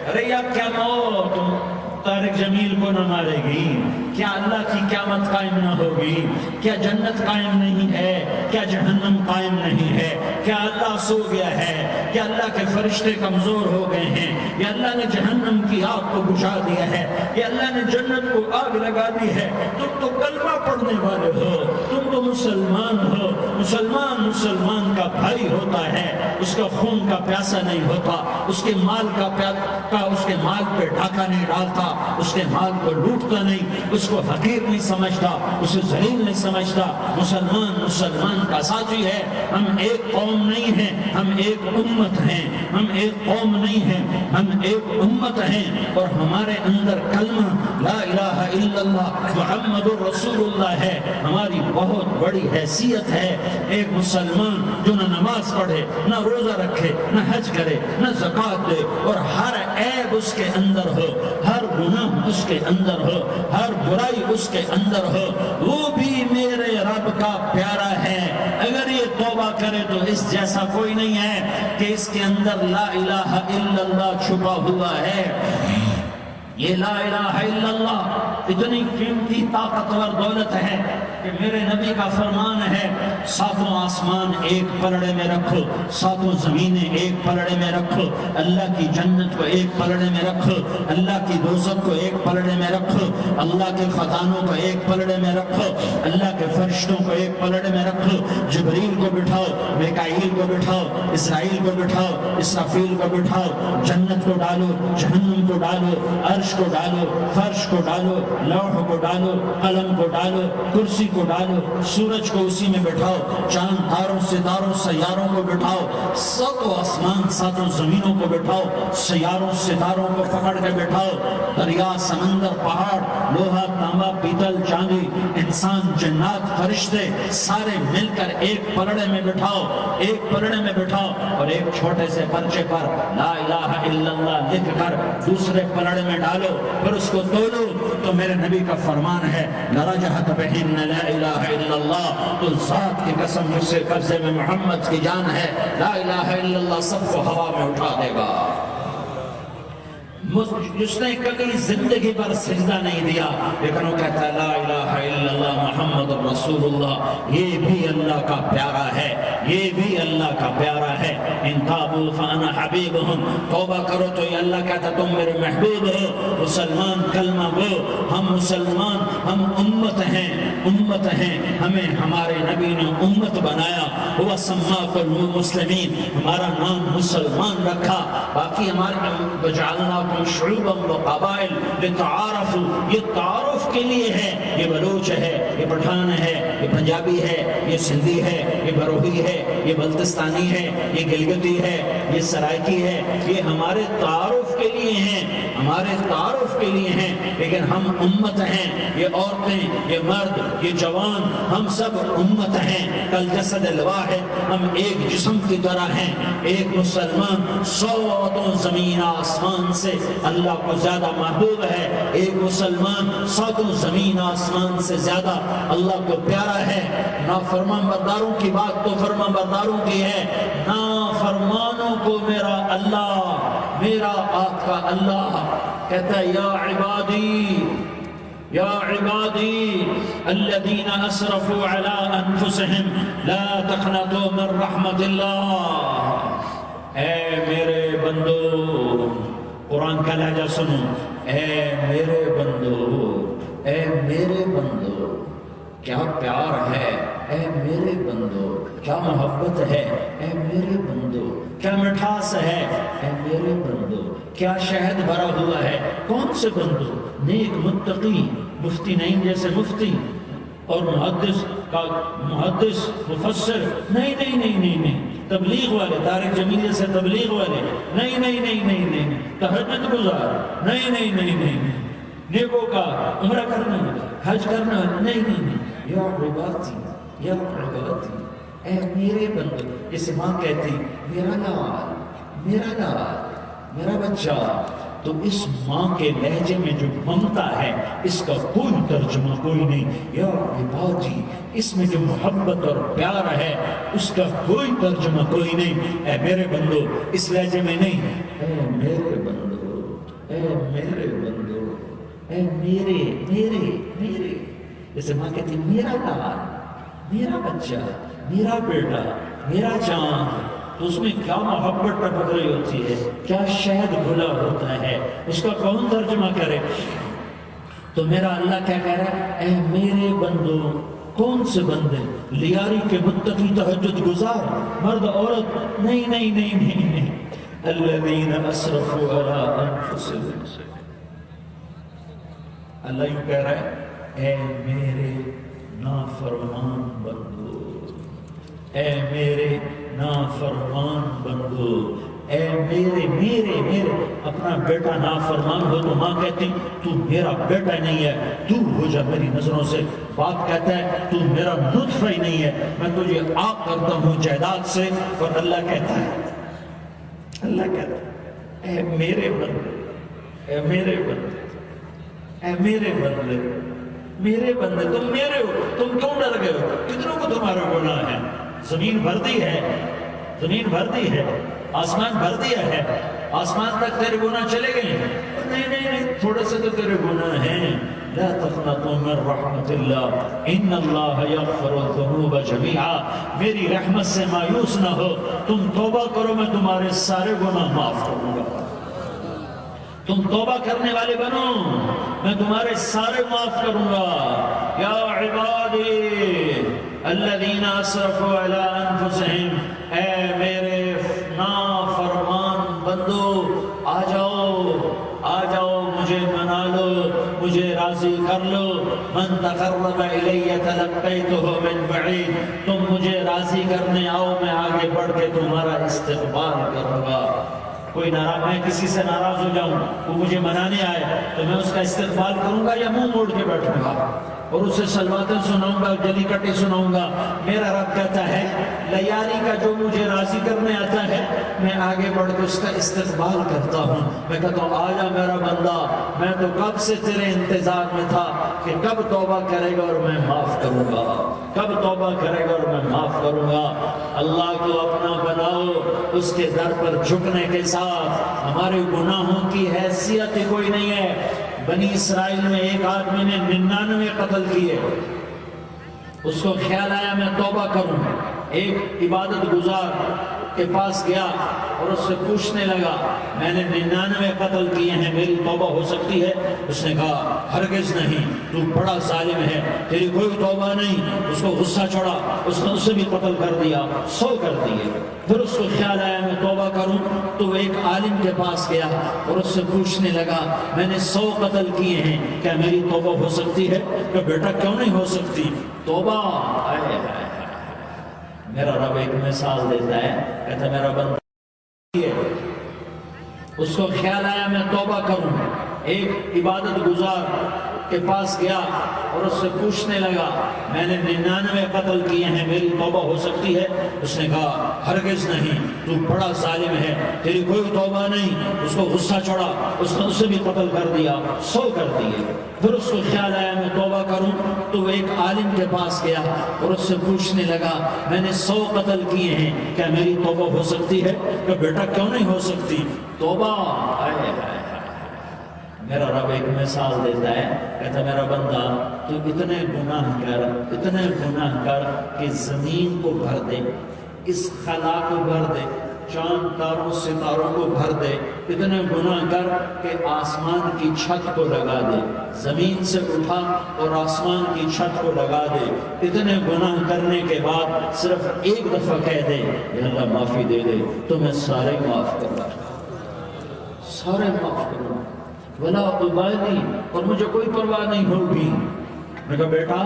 [SPEAKER 3] ارے یا کیا موت تم طارق جمیل کو نہ مارے گی؟ کیا اللہ کی قیامت قائم نہ ہوگی؟ کیا جنت قائم نہیں ہے؟ کیا جہنم قائم نہیں ہے؟ کیا اللہ سو گیا ہے؟ کیا اللہ کے فرشتے کمزور ہو گئے ہیں؟ یا اللہ نے جہنم کی آگ کو بجھا دیا ہے؟ یا اللہ نے جنت کو آگ لگا دی ہے؟ تم تو کلمہ پڑھنے والے ہو، تم تو مسلمان ہو. مسلمان کا بھائی ہوتا ہے، اس کا خون کا پیاسا نہیں ہوتا، اس کے مال اس کے مال پہ ڈھاکہ نہیں ڈالتا، اس کے مال کو لوٹتا نہیں، اس کو حقیر نہیں سمجھتا، اسے ذلیل نہیں سمجھتا. مسلمان کا ساتھی ہے. ہم ایک قوم نہیں ہیں، ہم ایک امت ہیں. ہم ایک قوم نہیں ہیں، ہم ایک امت ہیں. اور ہمارے اندر کلمہ لا الہ الا اللہ محمد رسول اللہ ہے. ہماری بہت بڑی حیثیت ہے. ایک مسلمان جو نہ نماز پڑھے، نہ روزہ رکھے، نہ حج کرے، نہ زکوٰۃ دے، اور ہر عیب اس کے اندر ہو، ہر گناہ اس کے اندر ہو، ہر برائی اس کے اندر ہو، وہ بھی میرے رب کا پیارا ہے. اگر یہ توبہ کرے تو اس جیسا کوئی نہیں ہے کہ اس کے اندر لا الہ الا اللہ چھپا ہوا ہے. یہ لا الہ الا اللہ اتنی قیمتی طاقتور دولت ہے کہ میرے نبی کا فرمان ہے ساتوں آسمان ایک پلڑے میں رکھو، ساتوں زمینیں ایک پلڑے میں رکھو، اللہ کی جنت کو ایک پلڑے میں رکھو، اللہ کی دوزخ کو ایک پلڑے میں رکھو، اللہ کے خزانوں کو ایک پلڑے میں رکھو، اللہ کے فرشتوں کو ایک پلڑے میں رکھو. جبریل کو بٹھاؤ، میکائیل کو بٹھاؤ، اسرائیل کو بٹھاؤ، اسرافیل کو بٹھاؤ. جنت کو ڈالو، جہنم کو ڈالو، عرش کو ڈالو، فرش کو ڈالو، لوح کو ڈالو، قلم کو ڈالو، کرسی کو ڈالو، سورج کو اسی میں بٹھاؤ، چاند تاروں ستاروں سیاروں کو بٹھاؤ، ساتوں آسمان ساتوں زمینوں کو بٹھاؤ، سیاروں ستاروں کو پکڑ کے بٹھاؤ، دریا سمندر پہاڑ لوہا تانبا پیتل چاندی انسان جنات فرشتے سارے مل کر ایک پلڑے میں بٹھاؤ، ایک پلڑے میں بٹھاؤ، اور ایک چھوٹے سے پرچے پر لا الہ الا اللہ لکھ کر دوسرے پلڑے میں ڈالو، پھر اس کو تولو تو میرے نبی کا فرمان ہے لرجحت بہن لا الہ الا اللہ، تو ذات کی قسم جس سے قبضے میں محمد کی جان ہے لا الہ الا اللہ سب کو ہوا میں اٹھا دے گا۔ جس نے کبھی زندگی پر سجدہ نہیں دیا لیکن وہ کہتا ہے لا الہ الا اللہ محمد رسول اللہ، یہ بھی اللہ کا پیارا ہے، یہ بھی اللہ کا پیارا ہے۔ ان تابوا فانا حبیبہم، توبہ کرو تو یہ اللہ کہتا تم میرے محبوب ہو۔ مسلمان کلمہ گو، ہم مسلمان، ہم امت ہیں، امت ہیں، ہمیں ہمارے نبی نے امت بنایا، وہ سماکم المسلمین، ہمارا نام مسلمان رکھا، باقی ہمارے وجعلناکم شعوبا وقبائل لتعارفوا، یہ تعارف کے لیے ہے، یہ بلوچ ہے، یہ پٹھان ہے، یہ پنجابی ہے، یہ سندھی ہے، یہ بروہی ہے، یہ بلتستانی ہے، یہ گلگتی ہے، یہ سرائکی ہے، یہ ہمارے تعارف کے لیے ہیں، ہمارے تعارف کے لیے ہیں، لیکن ہم امت ہیں، یہ عورتیں، یہ مرد، یہ جوان، ہم سب امت ہیں، کل جسد الواحد، ہم ایک جسم کی طرح ہیں۔ ایک مسلمان سوتوں زمین آسمان سے اللہ کو زیادہ محبوب ہے، ایک مسلمان سوتوں زمین آسمان سے زیادہ اللہ کو پیارا ہے۔ نافرمان برداروں کی بات تو فرمان برداروں کی ہے، نافرمانوں کو میرا اللہ، میرا آقا اللہ کہتا ہے یا عبادی یا عبادی الذین اسرفوا علی انفسہم لا تقنطوا من رحمت اللہ، اے میرے بندو، قرآن کا لہجہ سنو، اے میرے بندو، اے میرے بندو، کیا پیار ہے، اے میرے بندو، کیا محبت ہے، اے میرے بندو، کیا مٹھاس ہے، اے میرے بندو، کیا شہد بھرا ہوا ہے، کون سے بندو، نیک متقی، مفتی نہیں جیسے مفتی اور محدث کا محدث مفسر، نہیں نہیں نہیں نہیں نہیں، تبلیغ والے طارق جمیل جیسے تبلیغ والے، نہیں نہیں نہیں نہیں نہیں، تہجد گزار، نہیں نہیں نہیں نہیں، نیکوں کا عمرہ کرنا حج کرنا، نہیں نہیں نہیں، یا عبادی یا عبادی، اے میرے بندو، جسے ماں کہتی میرا لال، میرا لال، میرا بچہ، تو اس ماں کے لہجے میں جو ممتا ہے اس کا کوئی ترجمہ کوئی نہیں، یا عبادی، اس میں جو محبت اور پیار ہے اس کا کوئی ترجمہ کوئی نہیں، اے میرے بندو، اس لہجے میں نہیں، اے میرے بندو، اے میرے بندو، اے میرے میرے میرے، جیسے ماں کہتی میرا لال، میرا بچہ، میرا بیٹا، میرا جان، تو اس میں کیا محبت ٹپک رہی ہوتی ہے، کیا شہد گھلا ہوتا ہے، اس کا کون ترجمہ کرے؟ تو میرا اللہ کیا کہہ رہا ہے، اے میرے بندو، کون سے بندے؟ لیاری کے متقی تہجد گزار، مرد عورت، نہیں نہیں نہیں نہیں نہیں، الذین اسرفوا علی انفسہم، اللہ یوں کہہ رہا ہے، اے میرے نافرمان بندو، اے میرے نافرمان بندو، اے میرے میرے میرے، اپنا بیٹا نافرمان ہو تو ماں کہتی تو میرا بیٹا نہیں ہے، دور ہو جا میری نظروں سے، باپ کہتا ہے تو میرا نطفہ ہی نہیں ہے، میں تجھے آگ کرتا ہوں جائیداد سے، اور اللہ کہتا ہے، اللہ کہتا ہے اے میرے بندے، اے میرے بندے، اے میرے بندے، میرے بندے، تم میرے ہو، تم کیوں ڈر گئے ہو؟ کتنوں کو تمہارا گناہ ہے؟ زمین بھر دی ہے، زمین بھر دی ہے، آسمان بھر دیا ہے، آسمان تک تیرے گناہ چلے گئے ہیں، نہیں نہیں نہیں، تھوڑے سے تو تیرے گناہ ہیں، لا تقنطوا من رحمت اللہ ان اللہ یغفر الذنوب جمیعا، میری رحمت سے مایوس نہ ہو، تم توبہ کرو میں تمہارے سارے گناہ معاف کروں گا، تم توبہ کرنے والے بنو میں تمہارے سارے معاف کروں گا۔ یا عبادی الذین اسرفوا علی انفسہم، اے میرے نافرمان بندو، آ جاؤ مجھے منا لو، مجھے راضی راضی کر لو من تقرب الی تلقیتہ من بعید تم مجھے راضی کرنے آؤ میں آگے بڑھ کے تمہارا استقبال کروں گا کوئی ناراض میں کسی سے ناراض ہو جاؤں وہ مجھے منانے آئے تو میں اس کا استقبال کروں گا یا منہ موڑ کے بیٹھوں گا اور اسے سلواتیں سناؤں گا جلی کٹی سناؤں گا میرا رب کہتا ہے لیاری کا جو مجھے راضی کرنے آتا ہے میں آگے بڑھ کے اس کا استقبال کرتا ہوں میں کہتا ہوں آجا میرا بندہ میں تو کب سے تیرے انتظار میں تھا کہ کب توبہ کرے گا اور میں معاف کروں گا کب توبہ کرے گا اور میں معاف کروں گا اللہ کو اپنا بناؤ اس کے در پر جھکنے کے ساتھ ہمارے گناہوں کی حیثیت کوئی نہیں ہے بنی اسرائیل میں ایک آدمی نے 99 قتل کیے اس کو خیال آیا میں توبہ کروں ایک عبادت گزار کے پاس گیا اور اس سے پوچھنے لگا میں نے 99 قتل کیے ہیں میری توبہ ہو سکتی ہے اس نے کہا ہرگز نہیں تو بڑا ظالم ہے تیری کوئی توبہ نہیں اس کو غصہ چڑھا اس نے اسے بھی قتل کر دیا 100 کر دیے پھر اس کو خیال آیا میں توبہ کروں تو وہ ایک عالم کے پاس گیا اور اس سے پوچھنے لگا میں نے 100 قتل کیے ہیں کیا میری توبہ ہو سکتی ہے کہ بیٹا کیوں نہیں ہو سکتی توبہ میرا رب ایک مثال دیتا ہے کہتا میرا بندہ اس کو خیال آیا میں توبہ کروں ایک عبادت گزار کے پاس گیا اور اس سے پوچھنے لگا میں نے 99 قتل کیے ہیں میری توبہ ہو سکتی ہے اس نے کہا ہرگز نہیں تو بڑا ظالم ہے تیری کوئی توبہ نہیں اس کو غصہ چڑھا اس نے اسے بھی قتل کر دیا 100 کر دیے پھر اس کو خیال آیا میں توبہ کروں تو وہ ایک عالم کے پاس گیا اور اس سے پوچھنے لگا میں نے 100 قتل کیے ہیں کیا میری توبہ ہو سکتی ہے کہ بیٹا کیوں نہیں ہو سکتی توبہ میرا رب ایک مثال دیتا ہے کہتا میرا بندہ تو اتنے گناہ کر کہ زمین کو بھر دے اس خلا کو بھر دے چاند تاروں ستاروں کو بھر دے اتنے گناہ کر کہ آسمان کی چھت کو لگا دے زمین سے اٹھا اور آسمان کی چھت کو لگا دے اتنے گناہ کرنے کے بعد صرف ایک دفعہ کہہ دے کہ اللہ معافی دے دے تو میں سارے معاف کروں سارے معاف کروں ولا ابالی اور مجھے کوئی پرواہ نہیں ہوگی میں کہا بیٹا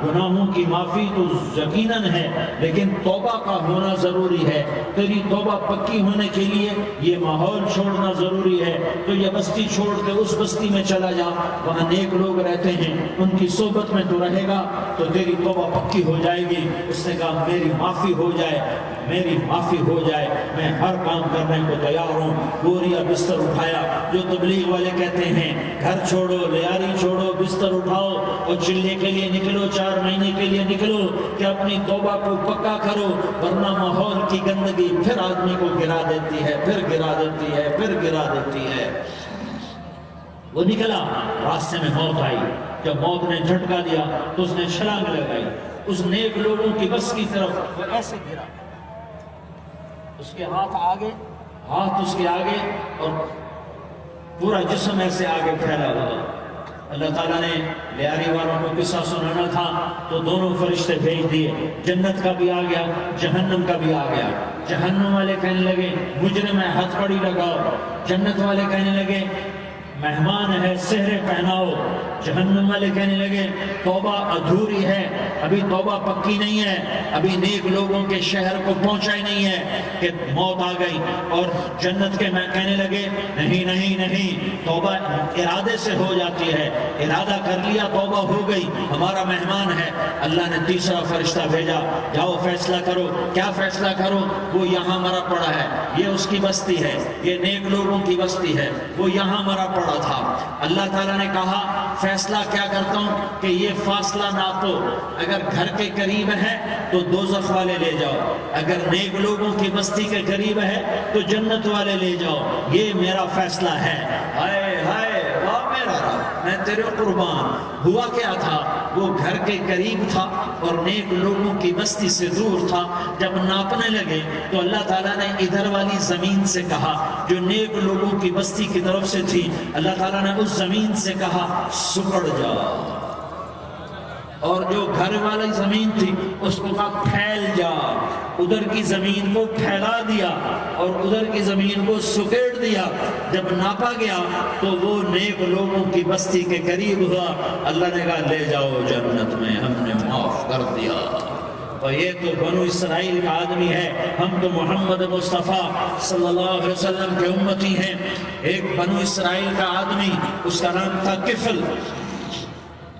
[SPEAKER 3] گناہوں کی معافی تو یقیناً ہے لیکن توبہ کا ہونا ضروری ہے تیری توبہ پکی ہونے کے لیے یہ ماحول چھوڑنا ضروری ہے تو یہ بستی چھوڑ کے اس بستی میں چلا جا وہاں نیک لوگ رہتے ہیں ان کی صحبت میں تو رہے گا تو تیری توبہ پکی ہو جائے گی اس نے کہا میری معافی ہو جائے میں ہر کام کرنے کو تیار ہوں بوریا بستر اٹھایا جو تبلیغ والے کہتے ہیں گھر چھوڑو لیاری چھوڑو بستر اٹھاؤ اور چلنے کے لیے نکلو 4 مہینے کے لیے نکلو کہ اپنی توبہ کو پکا کرو ورنہ ماحول کی گندگی پھر آدمی کو گرا دیتی ہے پھر گرا دیتی ہے وہ نکلا راستے میں موت آئی جب موت نے جھٹکا دیا تو اس نے چھلانگ لگائی اس نیک لوگوں کی بس کی طرف وہ ایسے گرا اس کے ہاتھ اس کے آگے اور پورا جسم ایسے آگے پھیلا ہوا اللہ تعالیٰ نے لیاری والوں کو قصہ سنانا تھا تو دونوں فرشتے بھیج دیے جنت کا بھی آ گیا جہنم کا بھی آ گیا جہنم والے کہنے لگے مجرم ہے ہتھ کڑی لگاؤ جنت والے کہنے لگے مہمان ہے سہرے پہناؤ جہنم والے کہنے لگے توبہ ادھوری ہے ابھی توبہ پکی نہیں ہے ابھی نیک لوگوں کے شہر کو پہنچا ہی نہیں ہے کہ موت آ گئی اور جنت کے میں کہنے لگے نہیں توبہ ارادے سے ہو جاتی ہے ارادہ کر لیا توبہ ہو گئی ہمارا مہمان ہے اللہ نے تیسرا فرشتہ بھیجا جاؤ فیصلہ کرو کیا فیصلہ کرو وہ یہاں مرا پڑا ہے یہ اس کی بستی ہے یہ نیک لوگوں کی بستی ہے وہ یہاں مرا پڑا تھا اللہ تعالیٰ نے کہا فیصلہ کیا کرتا ہوں کہ یہ فاصلہ ناپو اگر گھر کے قریب ہے تو دوزخ والے لے جاؤ اگر نیک لوگوں کی بستی کے قریب ہے تو جنت والے لے جاؤ یہ میرا فیصلہ ہے ہائے واہ میرا رب میں تیرے قربان ہوا کیا تھا وہ گھر کے قریب تھا اور نیک لوگوں کی بستی سے دور تھا جب ناپنے لگے تو اللہ تعالیٰ نے ادھر والی زمین سے کہا جو نیک لوگوں کی بستی کی طرف سے تھی اللہ تعالیٰ نے اس زمین سے کہا سکڑ جا اور جو گھر والی زمین تھی اس کو کہا پھیل جا، ادھر کی زمین کو پھیلا دیا اور ادھر کی زمین کو سکیڑ دیا۔ جب ناپا گیا تو وہ نیک لوگوں کی بستی کے قریب ہوا، اللہ نے کہا لے جاؤ جنت میں، ہم نے معاف کر دیا۔ اور یہ تو بنو اسرائیل کا آدمی ہے، ہم تو محمد مصطفیٰ صلی اللہ علیہ وسلم کے امتی ہیں۔ ایک بنو اسرائیل کا آدمی، اس کا نام تھا کفل،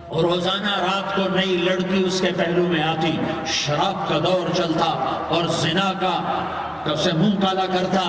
[SPEAKER 3] اور روزانہ رات کو نئی لڑکی اس کے پہلو میں آتی، شراب کا دور چلتا اور زنا کا سے منہ کالا کرتا۔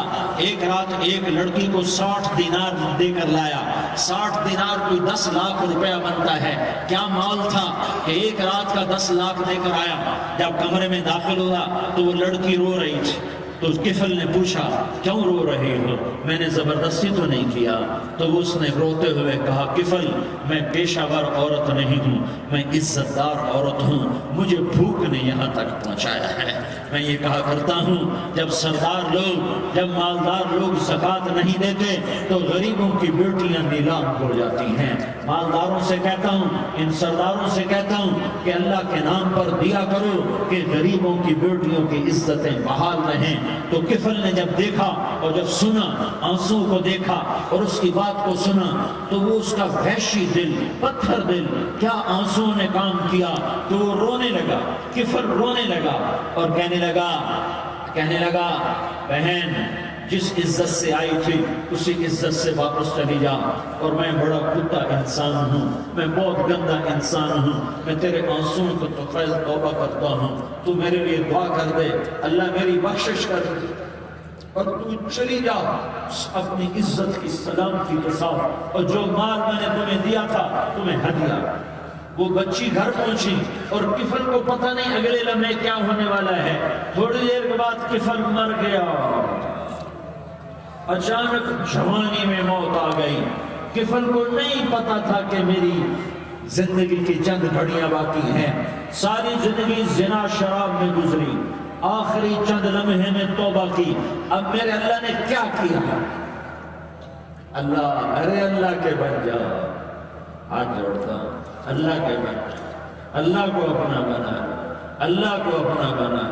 [SPEAKER 3] ایک رات ایک لڑکی کو 60 دینار دے کر لایا۔ 60 دینار کوئی 10 لاکھ روپیہ بنتا ہے۔ کیا مال تھا کہ ایک رات کا 10 لاکھ دے کر آیا۔ جب کمرے میں داخل ہوا تو وہ لڑکی رو رہی تھی، تو کفل نے پوچھا کیوں رو رہے ہو، میں نے زبردستی تو نہیں کیا؟ تو اس نے روتے ہوئے کہا کفل میں پیشہ ور عورت نہیں ہوں، میں عزت دار عورت ہوں، مجھے بھوک نے یہاں تک پہنچایا ہے۔ میں یہ کہا کرتا ہوں جب سردار لوگ، جب مالدار لوگ زکوٰۃ نہیں دیتے تو غریبوں کی بیٹیاں نیلام ہو جاتی ہیں۔ مالداروں سے کہتا ہوں، ان سرداروں سے کہتا ہوں کہ اللہ کے نام پر دیا کرو کہ غریبوں کی بیٹیوں کی عزتیں بحال رہیں۔ تو کفل نے جب دیکھا اور جب سنا، آنسو کو دیکھا اور اس کی بات کو سنا، تو وہ اس کا وحشی دل، پتھر دل، کیا آنسو نے کام کیا تو وہ رونے لگا۔ کفل رونے لگا اور کہنے لگا بہن جس عزت سے آئی تھی اسی عزت سے واپس چلی جا، اور میں بڑا کتا انسان ہوں، میں بہت گندا انسان ہوں، میں تیرے آنسوں کو تو خیر توبہ کرتا ہوں، تو میرے لیے دعا کر دے، اللہ میری بخشش کر دے اور تو چلی جا اپنی عزت کی سلامتی کے ساتھ، اور جو مال میں نے تمہیں دیا تھا تمہیں ہدیہ۔ وہ بچی گھر پہنچی اور کفل کو پتہ نہیں اگلے لمحے کیا ہونے والا ہے۔ تھوڑی دیر کے بعد کفل مر گیا، اچانک جوانی میں موت آ گئی۔ کفل کو نہیں پتا تھا کہ میری زندگی کی چند گھڑیاں باقی ہیں، ساری زندگی زنا شراب میں گزری، آخری چند لمحے میں توبہ کی، اب میرے اللہ نے کیا کیا؟ اللہ، ارے اللہ کے بن جا، ہاتھ جوڑتا ہوں، اللہ کے بن جا، اللہ کو اپنا بنا لو، اللہ کو اپنا بنا لو،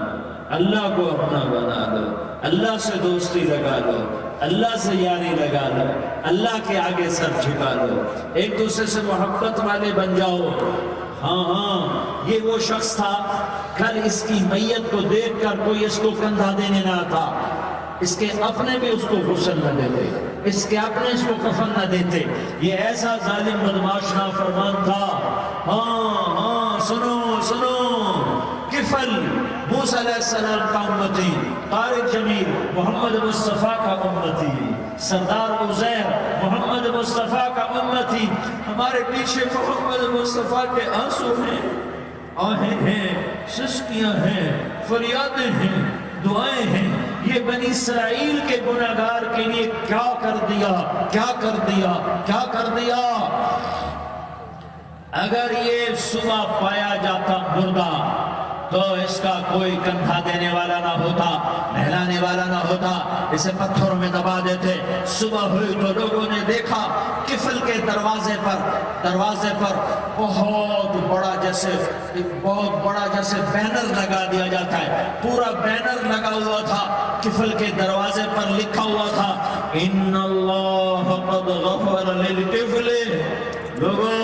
[SPEAKER 3] اللہ کو اپنا بنا لو، اللہ سے دوستی لگا لو، اللہ سے یاری لگا لو، اللہ کے آگے سر جھکا لو، ایک دوسرے سے محبت والے بن جاؤ۔ ہاں یہ وہ شخص تھا، کل اس کی میت کو دیکھ کر کوئی اس کو کندھا دینے نہ آتا، اس کے اپنے بھی اس کو غسل نہ دیتے، اس کے اپنے اس کو کفن نہ دیتے، یہ ایسا ظالم بدمعاش نافرمان تھا۔ ہاں سنو، کفل موسیٰ علیہ السلام کا امتی، طارق جمیل محمد مصطفیٰ کا امتی، سردار عزیر محمد مصطفیٰ کا امتی، ہمارے پیچھے محمد مصطفیٰ کے آنسو ہیں، آہیں ہیں، سسکیاں ہیں، فریادیں ہیں، دعائیں ہیں۔ یہ بنی اسرائیل کے گناہگار کے لیے کیا کر دیا۔ اگر یہ صبح پایا جاتا مردہ تو اس کا کوئی کندھا دینے والا نہ ہوتا، نہلانے والا نہ ہوتا، اسے پتھروں میں دبا دیتے۔ صبح ہوئی تو لوگوں نے دیکھا کفل کے دروازے پر بہت بڑا جیسے بینر لگا دیا جاتا ہے، پورا بینر لگا ہوا تھا، کفل کے دروازے پر لکھا ہوا تھا ان اللہ قد غفر للکفل، لوگوں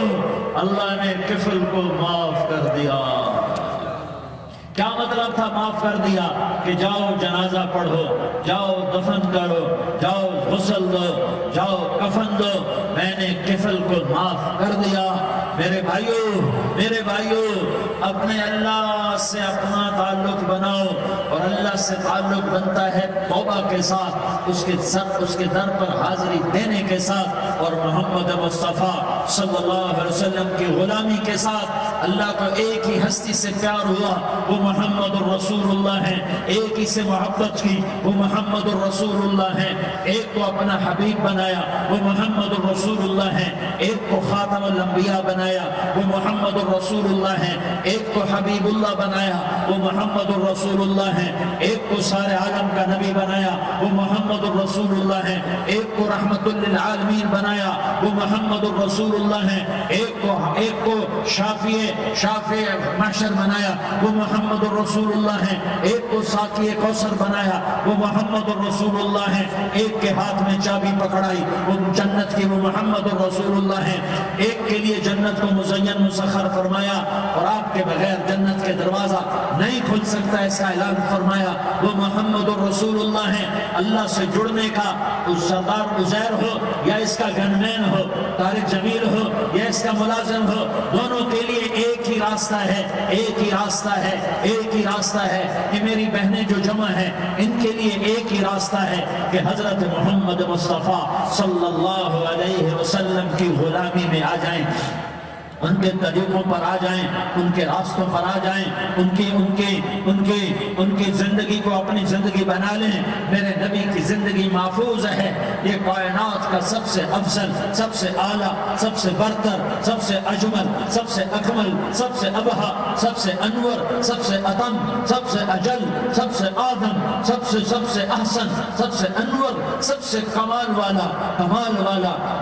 [SPEAKER 3] اللہ نے کفل کو معاف کر دیا۔ کیا مطلب تھا معاف کر دیا؟ کہ جاؤ جنازہ پڑھو، جاؤ دفن کرو، جاؤ غسل دو، جاؤ کفن دو، میں نے کفل کو معاف کر دیا۔ میرے بھائیوں اپنے اللہ سے اپنا تعلق بناؤ، اور اللہ سے تعلق بنتا ہے توبہ کے ساتھ، اس کے در پر حاضری دینے کے ساتھ، اور محمد مصطفیٰ صلی اللہ علیہ وسلم کی غلامی کے ساتھ۔ اللہ کو ایک ہی ہستی سے پیار ہوا، وہ محمد الرسول اللہ ہے، ایک ہی سے محبت کی، وہ محمد الرسول اللہ ہے، ایک کو اپنا حبیب بنایا، وہ محمد الرسول اللہ ہے، ایک کو خاتم الانبیاء بنایا، وہ محمد الرسول اللہ ہے، ایک کو حبیب اللہ بنایا، وہ محمد الرسول اللہ ہے، ایک کو سارے عالم کا نبی بنایا، وہ محمد الرسول اللہ ہے، ایک کو رحمت للعالمین بنایا، وہ محمد الرسول اللہ ہے، ایک کو شافی شافع محشر بنایا وہ محمد الرسول اللہ ہیں، ایک کو ساقی کوثر بنایا وہ محمد الرسول اللہ ہیں، ایک کے ہاتھ میں چابی پکڑائی وہ جنت کی وہ محمد الرسول اللہ ہیں، ایک کے لیے جنت کو مزین مسخر فرمایا اور آپ کے بغیر جنت کے دروازہ نہیں کھل سکتا اس کا اعلان فرمایا وہ محمد الرسول اللہ ہیں۔ اللہ سے جڑنے کا سردار عزیر ہو یا اس کا گنمین ہو، طارق جمیل ہو یا اس کا ملازم ہو، دونوں کے لیے ایک ہی راستہ ہے، ایک ہی راستہ ہے، ایک ہی راستہ ہے۔ یہ میری بہنیں جو جمع ہیں ان کے لیے ایک ہی راستہ ہے کہ حضرت محمد مصطفیٰ صلی اللہ علیہ وسلم کی غلامی میں آ جائیں، ان کے طریقوں پر آ جائیں، ان کے راستوں پر آ جائیں، ان کی زندگی کو اپنی زندگی بنا لیں۔ میرے نبی کی زندگی محفوظ ہے، یہ کائنات کا سب سے افضل، سب سے اعلیٰ، سب سے برتر، سب سے اجمل، سب سے اکمل، سب سے ابہا، سب سے انور، سب سے اتم، سب سے اجل، سب سے آدم، سب سے احسن، سب سے انور، سب سے کمال والا،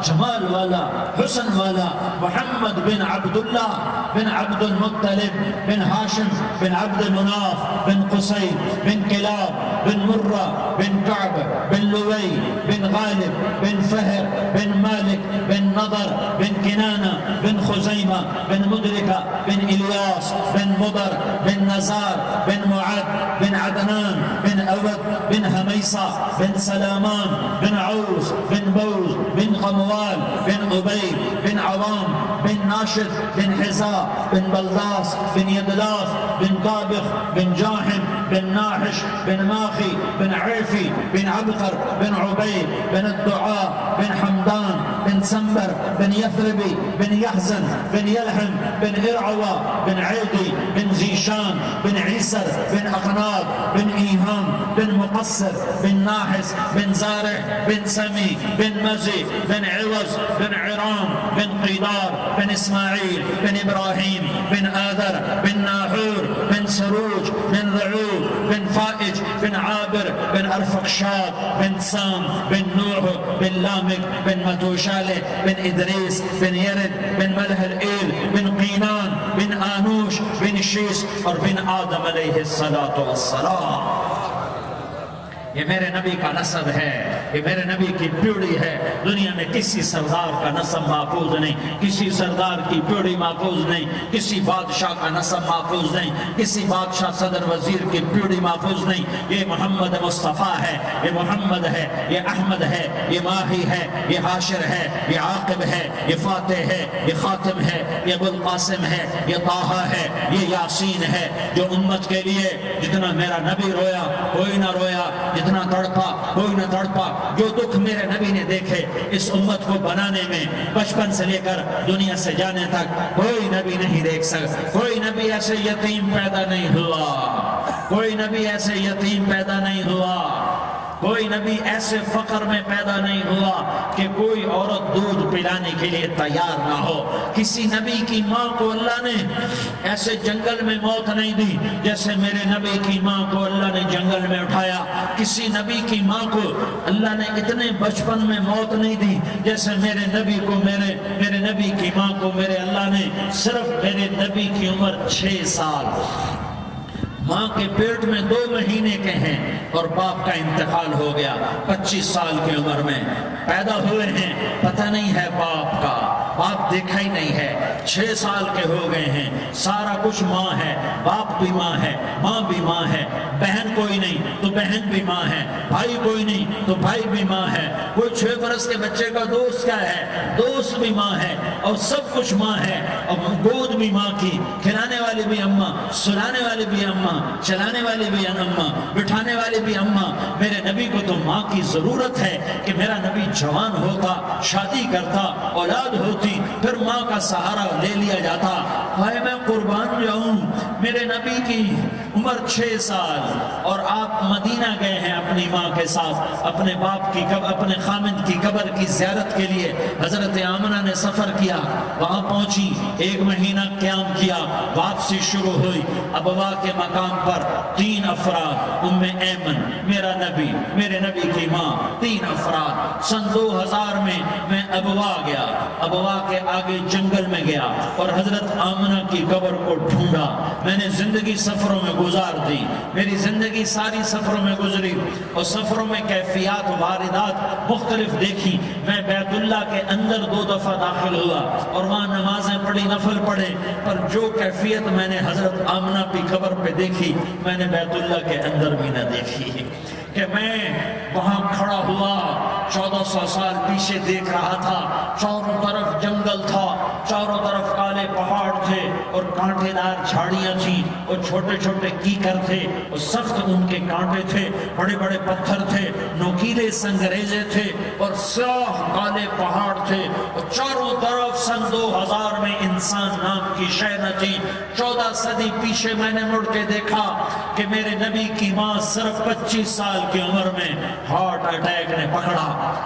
[SPEAKER 3] جمال والا، حسن والا محمد بن عبداللہ بن عبد المطلب بن ہاشم بن عبد مناف بن قصی بن کلاب بن مرہ بن کعب بن لوی بن غالب بن فہر بن مالک بن نضر بن کنانہ بن خزیمہ بن مدرکہ بن الیاس بن مضر بن نزار بن معد بن عدنان بن اود بن حمیصہ بن سلامان بن عوس بن بوز بن غموال بن عبید بن عوام بن ناشد بن حزا بن بلداس بن يدلاف بن طابخ بن جاحم بن ناحش بن ماخي بن عيفي بن عبقر بن عبيد بن الدعاء بن حمدان بن سنبر بن يثربي بن يحزن بن يلحم بن إرعوى بن عيدي بن زيشان بن عيسر بن أقناض بن إيهام بن مقصر بن ناحس بن زارع بن سمي بن مزي بن عوز بن عرام بن قيدار بن إسماعيل بن إبراهيم بن آذر بن ناحور بن سروج بن ذعوب بن فائج بن عابر بن أرفقشاد بن سام بن نوح بن لامك بن متوشالة بن إدريس بن يرد بن ملح الإيل بن قينان بن آنوش بن شيس اور بن آدم علیہ السلام۔ یہ میرے نبی کا نسب ہے، یہ میرے نبی کی پیڑھی ہے۔ دنیا میں کسی سردار کا نسب محفوظ نہیں، کسی سردار کی پیڑھی محفوظ نہیں، کسی بادشاہ کا نسب محفوظ نہیں، کسی بادشاہ صدر وزیر کی پیڑھی محفوظ نہیں۔ یہ محمد مصطفیٰ ہے، یہ محمد ہے، یہ احمد ہے، یہ ماہی ہے، یہ حاشر ہے، یہ عاقب ہے، یہ فاتح ہے، یہ خاتم ہے، یہ ابو القاسم ہے، یہ طٰہٰ ہے، یہ یاسین ہے۔ جو امت کے لیے جتنا میرا نبی رویا کوئی نہ رویا، جتنا تڑپا کوئی نہ تڑپا، جو دکھ میرے نبی نے دیکھے اس امت کو بنانے میں، بچپن سے لے کر دنیا سے جانے تک کوئی نبی نہیں دیکھ سکتا۔ کوئی نبی ایسے یتیم پیدا نہیں ہوا، کوئی نبی ایسے یتیم پیدا نہیں ہوا، کوئی نبی ایسے فقر میں پیدا نہیں ہوا کہ کوئی عورت دودھ پلانے کے لیے تیار نہ ہو۔ کسی نبی کی ماں کو اللہ نے ایسے جنگل میں موت نہیں دی جیسے میرے نبی کی ماں کو اللہ نے جنگل میں اٹھایا۔ کسی نبی کی ماں کو اللہ نے اتنے بچپن میں موت نہیں دی جیسے میرے نبی کو میرے نبی کی ماں کو میرے اللہ نے صرف میرے نبی کی عمر 6 سال، ماں کے پیٹ میں 2 مہینے کے ہیں اور باپ کا انتقال ہو گیا 25 سال کی عمر میں پیدا ہوئے ہیں، پتہ نہیں ہے باپ کا، باپ دیکھا ہی نہیں ہے، 6 سال کے ہو گئے ہیں، سارا کچھ ماں ہے، باپ بھی ماں ہے، ماں بھی ماں ہے، بہن کوئی نہیں تو بہن بھی ماں ہے، بھائی کوئی نہیں تو بھائی بھی ماں ہے، کوئی 6 برس کے بچے کا دوست کیا ہے، دوست بھی ماں ہے، اور سب کچھ ماں ہے، اور گود بھی ماں کی، کھلانے والی بھی اماں، سلانے والی بھی اماں، چلانے والی بھی اماں، بٹھانے والی بھی اماں۔ میرے نبی کو تو ماں کی ضرورت ہے کہ میرا نبی جوان ہوتا، شادی کرتا، اولاد ہوتی، پھر ماں کا سہارا لے لیا جاتا۔ ہائے میں قربان جاؤں میرے نبی کی عمر 6 سال، اور آپ مدینہ گئے ہیں اپنی ماں کے ساتھ اپنے باپ کی اپنے خامد کی قبر کی زیارت کے لیے۔ حضرت آمنہ نے سفر کیا، وہاں پہنچی، 1 مہینہ قیام کیا، واپسی شروع ہوئی۔ ابوا کے مقام پر 3 افراد، ام ایمن، میرا نبی، میرے نبی کی ماں، 3 افراد۔ سن 2000 میں ابوا گیا، ابوا کے آگے جنگل میں گیا اور حضرت آمنہ کی قبر کو ڈھونڈا۔ میں نے زندگی سفروں میں گزار دی، میری زندگی ساری سفروں میں گزری، اور سفروں میں کیفیات واردات مختلف دیکھی۔ میں بیت اللہ کے اندر 2 دفعہ داخل ہوا اور وہاں نمازیں پڑھی، نفل پڑھے، پر جو کیفیت میں نے حضرت آمنہ کی قبر پہ دیکھی میں نے بیت اللہ کے اندر بھی نہ دیکھی۔ کہ میں وہاں کھڑا ہوا 1400 سال پیچھے دیکھ رہا تھا، چاروں طرف جنگل تھا، چاروں طرف کالے پہاڑ تھے اور کانٹے دار جھاڑیاں تھیں اور چھوٹے چھوٹے کیکر تھے اور سخت ان کے کانٹے تھے، بڑے بڑے پتھر تھے، نوکیلے سنگریزے تھے اور سیاہ کالے پہاڑ تھے، اور چاروں طرف سن 2000 میں انسان نام کی شے نہ تھی۔ 14 صدی پیچھے میں نے مڑ کے دیکھا کہ میرے نبی کی ماں صرف 25 سال کی عمر میں ہارٹ اٹیک نے پکڑا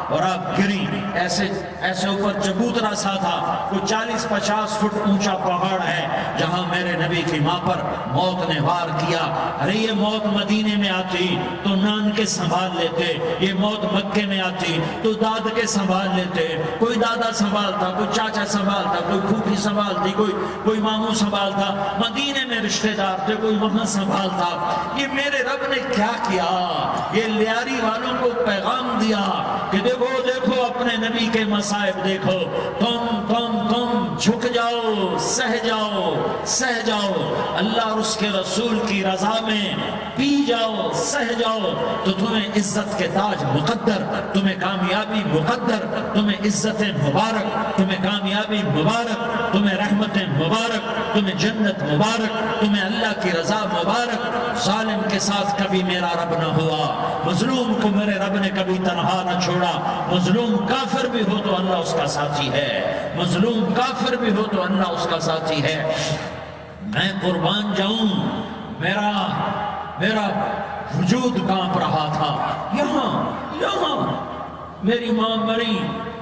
[SPEAKER 3] اور آپ گری، ایسے اوپر چبوترا سا تھا، کوئی 40-50 فٹ اونچا پہاڑ ہے جہاں میرے نبی کی ماں پر موت نے وار کیا۔ ارے یہ موت مدینے میں آتی تو نان کے سنبھال لیتے، یہ موت مکے میں آتی تو داد کے سنبھال لیتے، کوئی دادا سنبھالتا، کوئی چاچا سنبھالتا، کوئی پھوپھی سنبھالتی، کوئی ماموں سنبھالتا، مدینے میں رشتہ دار تھے، کوئی وہاں سنبھالتا۔ یہ میرے رب نے کیا کیا؟ یہ لیاری والوں کو پیغام دیا کہ دیکھو دیکھو اپنے نبی کے مصائب دیکھو، تم جھک جاؤ، سہ جاؤ، اللہ اور اس کے رسول کی رضا میں پی جاؤ، سہ جاؤ، تو تمہیں عزت کے تاج مقدر، تمہیں کامیابی مقدر، تمہیں عزت مبارک، تمہیں کامیابی مبارک، تمہیں رحمت مبارک، تمہیں جنت مبارک، تمہیں اللہ کی رضا مبارک۔ ظالم کے ساتھ کبھی میرا رب نہ ہوا، مظلوم کو میرے رب نے کبھی تنہا نہ چھوڑا۔ مظلوم کافر بھی ہو تو اللہ اس کا ساتھی ہے، مظلوم کافر بھی ہو تو اللہ اس کا ساتھی ہے۔ میں قربان جاؤں، میرا وجود کانپ رہا تھا۔ یہاں میری ماں مری،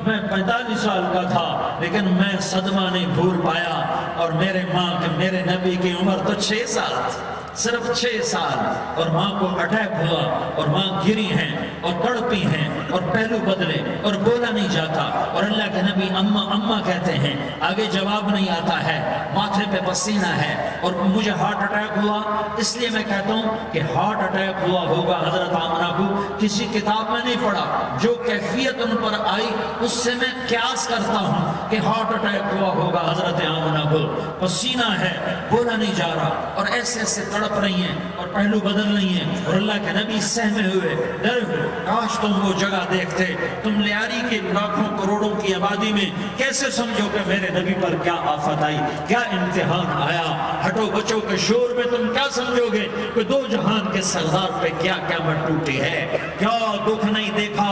[SPEAKER 3] میں 45 سال کا تھا، لیکن میں صدمہ نہیں بھول پایا، اور میرے نبی کی عمر تو 6 سال تھی، صرف 6 سال، اور ماں کو اٹیک ہوا اور ماں گری ہیں اور تڑپی ہیں اور پہلو بدلے اور بولا نہیں جاتا، اور اللہ کے نبی اماں کہتے ہیں، آگے جواب نہیں آتا ہے، ماتھے پہ پسینہ ہے، اور مجھے ہارٹ اٹیک ہوا۔ اس لیے میں کہتا ہوں کہ ہارٹ اٹیک ہوا ہوگا حضرت آمنہ کو کسی کتاب میں نہیں پڑھا، جو کیفیت ان پر آئی اس سے میں قیاس کرتا ہوں کہ ہارٹ اٹیک ہوا ہوگا حضرت آمنہ کو، پسینہ ہے، بولا نہیں جا رہا، اور ایسے تڑپ رہی ہیں اور پہلو بدل رہی ہیں، اور اللہ کے نبی سہمے ہوئے ڈر، کاش تم وہ جگہ دیکھتے، تم لیاری کے لاکھوں کروڑوں کی آبادی میں کیسے سمجھو کہ میرے نبی پر کیا آفت آئی، کیا امتحان آیا، ہٹو بچوں کے شور میں تم کیا سمجھو گے کہ 2 جہان کے سردار پہ کیا قیامت ٹوٹی ہے، کیا دکھ نہیں دیکھا،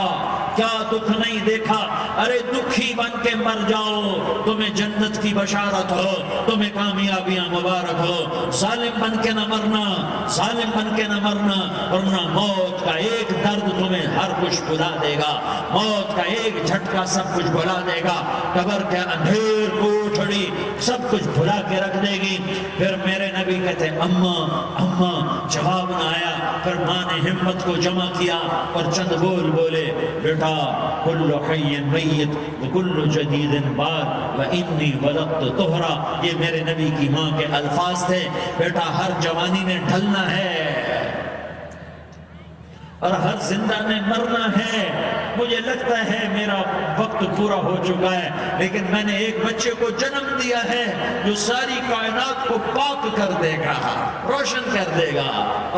[SPEAKER 3] کیا دکھ نہیں دیکھا۔ ارے دکھی بن کے مر جاؤ، تمہیں جنت کی بشارت ہو، تمہیں کامیابیاں مبارک ہو، ظالم بن کے نہ مرنا، ظالم بن کے نہ مرنا، ورنہ موت کا ایک درد تمہیں ہر کچھ بھلا دے گا، موت کا ایک جھٹکا سب کچھ بھلا دے گا، قبر کے اندھیر کوٹھڑی سب کچھ بھلا کے رکھ دے گی۔ پھر میرے نبی کہتے اماں، جواب نہ آیا، پھر ماں نے ہمت کو جمع کیا اور چند بول بولے، بیٹا کل حی میت وکل جدید بار وانی ولدت طہرا، یہ میرے نبی کی ماں کے الفاظ تھے، بیٹا ہر جوانی نے ڈھلنا ہے اور ہر زندہ نے مرنا ہے۔ مجھے لگتا ہے میرا وقت پورا ہو چکا ہے، لیکن میں نے ایک بچے کو جنم دیا ہے جو ساری کائنات کو پاک کر دے گا، روشن کر دے گا،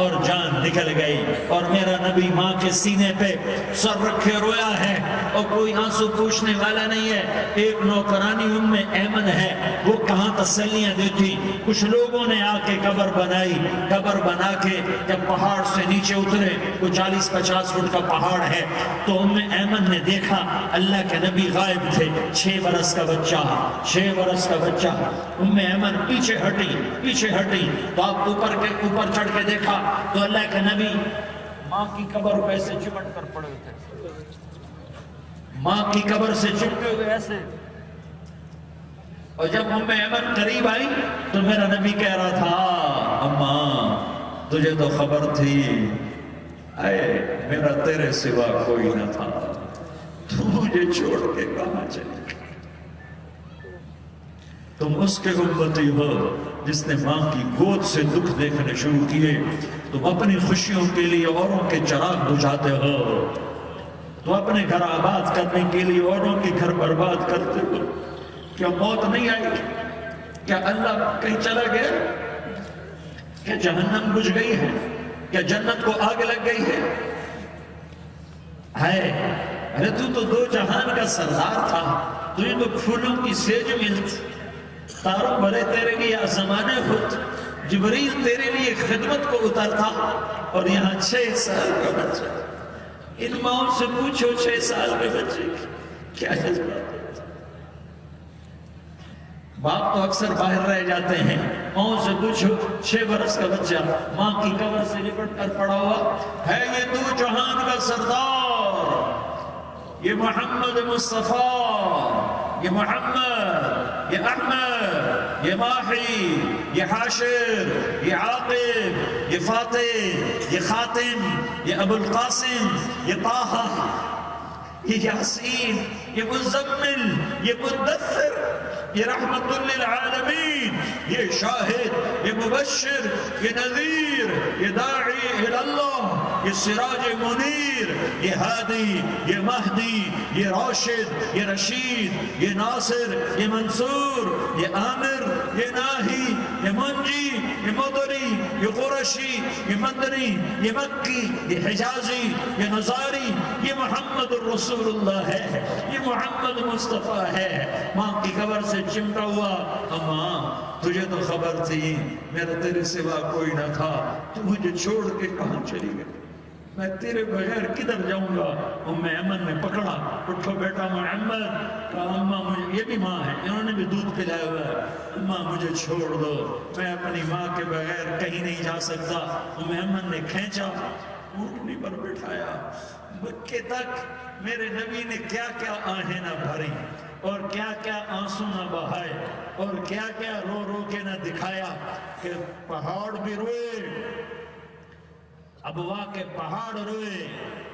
[SPEAKER 3] اور جان نکل گئی، اور میرا نبی ماں کے سینے پہ سر رکھے رویا ہے اور کوئی آنسو پوچھنے والا نہیں ہے۔ ایک نوکرانی ام ایمن ہے، وہ کہاں تسلیاں دیتی، کچھ لوگوں نے آ کے قبر بنائی، قبر بنا کے جب پہاڑ سے نیچے اترے، کوئی 40-50 فٹ کا پہاڑ ہے، تو ام ایمن نے دیکھا اللہ کے نبی غائب تھے، 6 برس کا بچہ، 6 برس کا بچہ۔ ام ایمن پیچھے ہٹی تو آپ اوپر چڑھ کے دیکھا تو اللہ کے نبی ماں کی قبر کو ایسے چمٹ کر پڑے ہوئے تھے، ماں کی قبر سے چمٹے ہوئے ایسے۔ اور جب ام ایمن قریب آئی تو میرا نبی کہہ رہا تھا اماں تجھے تو خبر تھی، اے میرا تیرے سوا کوئی نہ تھا، تو مجھے چھوڑ کے کہاں چلی گئی؟ تم اس کے امتی ہو جس نے ماں کی گود سے دکھ دیکھنے شروع کیے، تم اپنی خوشیوں کے لیے اوروں کے چراغ بجھاتے ہو، تم اپنے گھر آباد کرنے کے لیے اوروں کے گھر برباد کرتے ہو۔ کیا موت نہیں آئی؟ کیا اللہ کہیں چلا گیا؟ کیا جہنم بجھ گئی ہے؟ کیا جنت کو آگ لگ گئی ہے؟ ارے تو 2 جہان کا سردار تھا، تجھے تو پھولوں کی سیج ملت، تاروں بھرے تیرے لیے آسمانے ہوت، جبریل تیرے لیے خدمت کو اترتا، اور یہاں 6 سال کا بچہ۔ ان ماؤں سے پوچھو 6 سال کے بچے کیا جذبات ہوتا۔ باپ تو اکثر باہر رہ جاتے ہیں، ماؤں سے پوچھو 6 برس کا بچہ ماں کی قبر سے لپٹ کر پڑا ہوا ہے، یہ 2 جہان کا سردار، یہ محمد مصطفیٰ، یہ محمد، یہ احمد، یہ ماحی، یہ حاشر، یہ عاقب، یہ فاتح، یہ خاتم، یہ ابو القاسم، یہ طٰہٰ، یہ یاسین، یہ مزمل، یہ مدثر، یہ رحمت للعالمین، یہ شاہد، یہ مبشر، یہ نذیر، یہ داعی اللہ، یہ سراج منیر، یہ ہادی، یہ مہدی، یہ راشد، یہ رشید، یہ ناصر، یہ منصور، یہ عامر، یہ ناہی، یہ منجی، یہ مدری، یہ قرشی، یہ مدنی، یہ مکی، یہ حجازی، یہ نظاری، یہ محمد الرسول اللہ ہے، یہ محمد مصطفیٰ ہے۔ ماں کی قبر سے چمٹا ہوا، اماں تجھے تو خبر تھی میرا تیرے سوا کوئی نہ تھا، تو مجھے چھوڑ کے کہاں چلی گئی؟ میں تیرے بغیر کدھر جاؤں گا؟ ام ایمن نے پکڑا، اٹھو بیٹا محمد، کہا اماں مجھے، یہ بھی ماں ہے، انہوں نے بھی دودھ پلایا ہوا ہے، اماں مجھے چھوڑ دو، میں اپنی ماں کے بغیر کہیں نہیں جا سکتا۔ ام ایمن نے کھینچا، اونٹنی پر بٹھایا، مکے تک میرے نبی نے کیا کیا آہیں نہ بھری، اور کیا کیا آنسو نہ بہائے، اور کیا کیا رو رو کے نہ دکھایا کہ پہاڑ بھی روئے، ابوا کے پہاڑ روئے،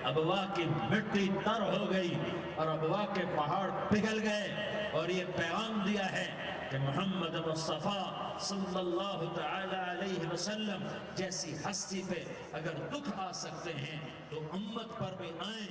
[SPEAKER 3] ابوا کی مٹی تر ہو گئی، اور ابوا کے پہاڑ پگھل گئے، اور یہ پیغام دیا ہے کہ محمد مصطفیٰ صلی اللہ تعالی علیہ وسلم جیسی ہستی پہ اگر دکھ آ سکتے ہیں تو امت پر بھی آئیں۔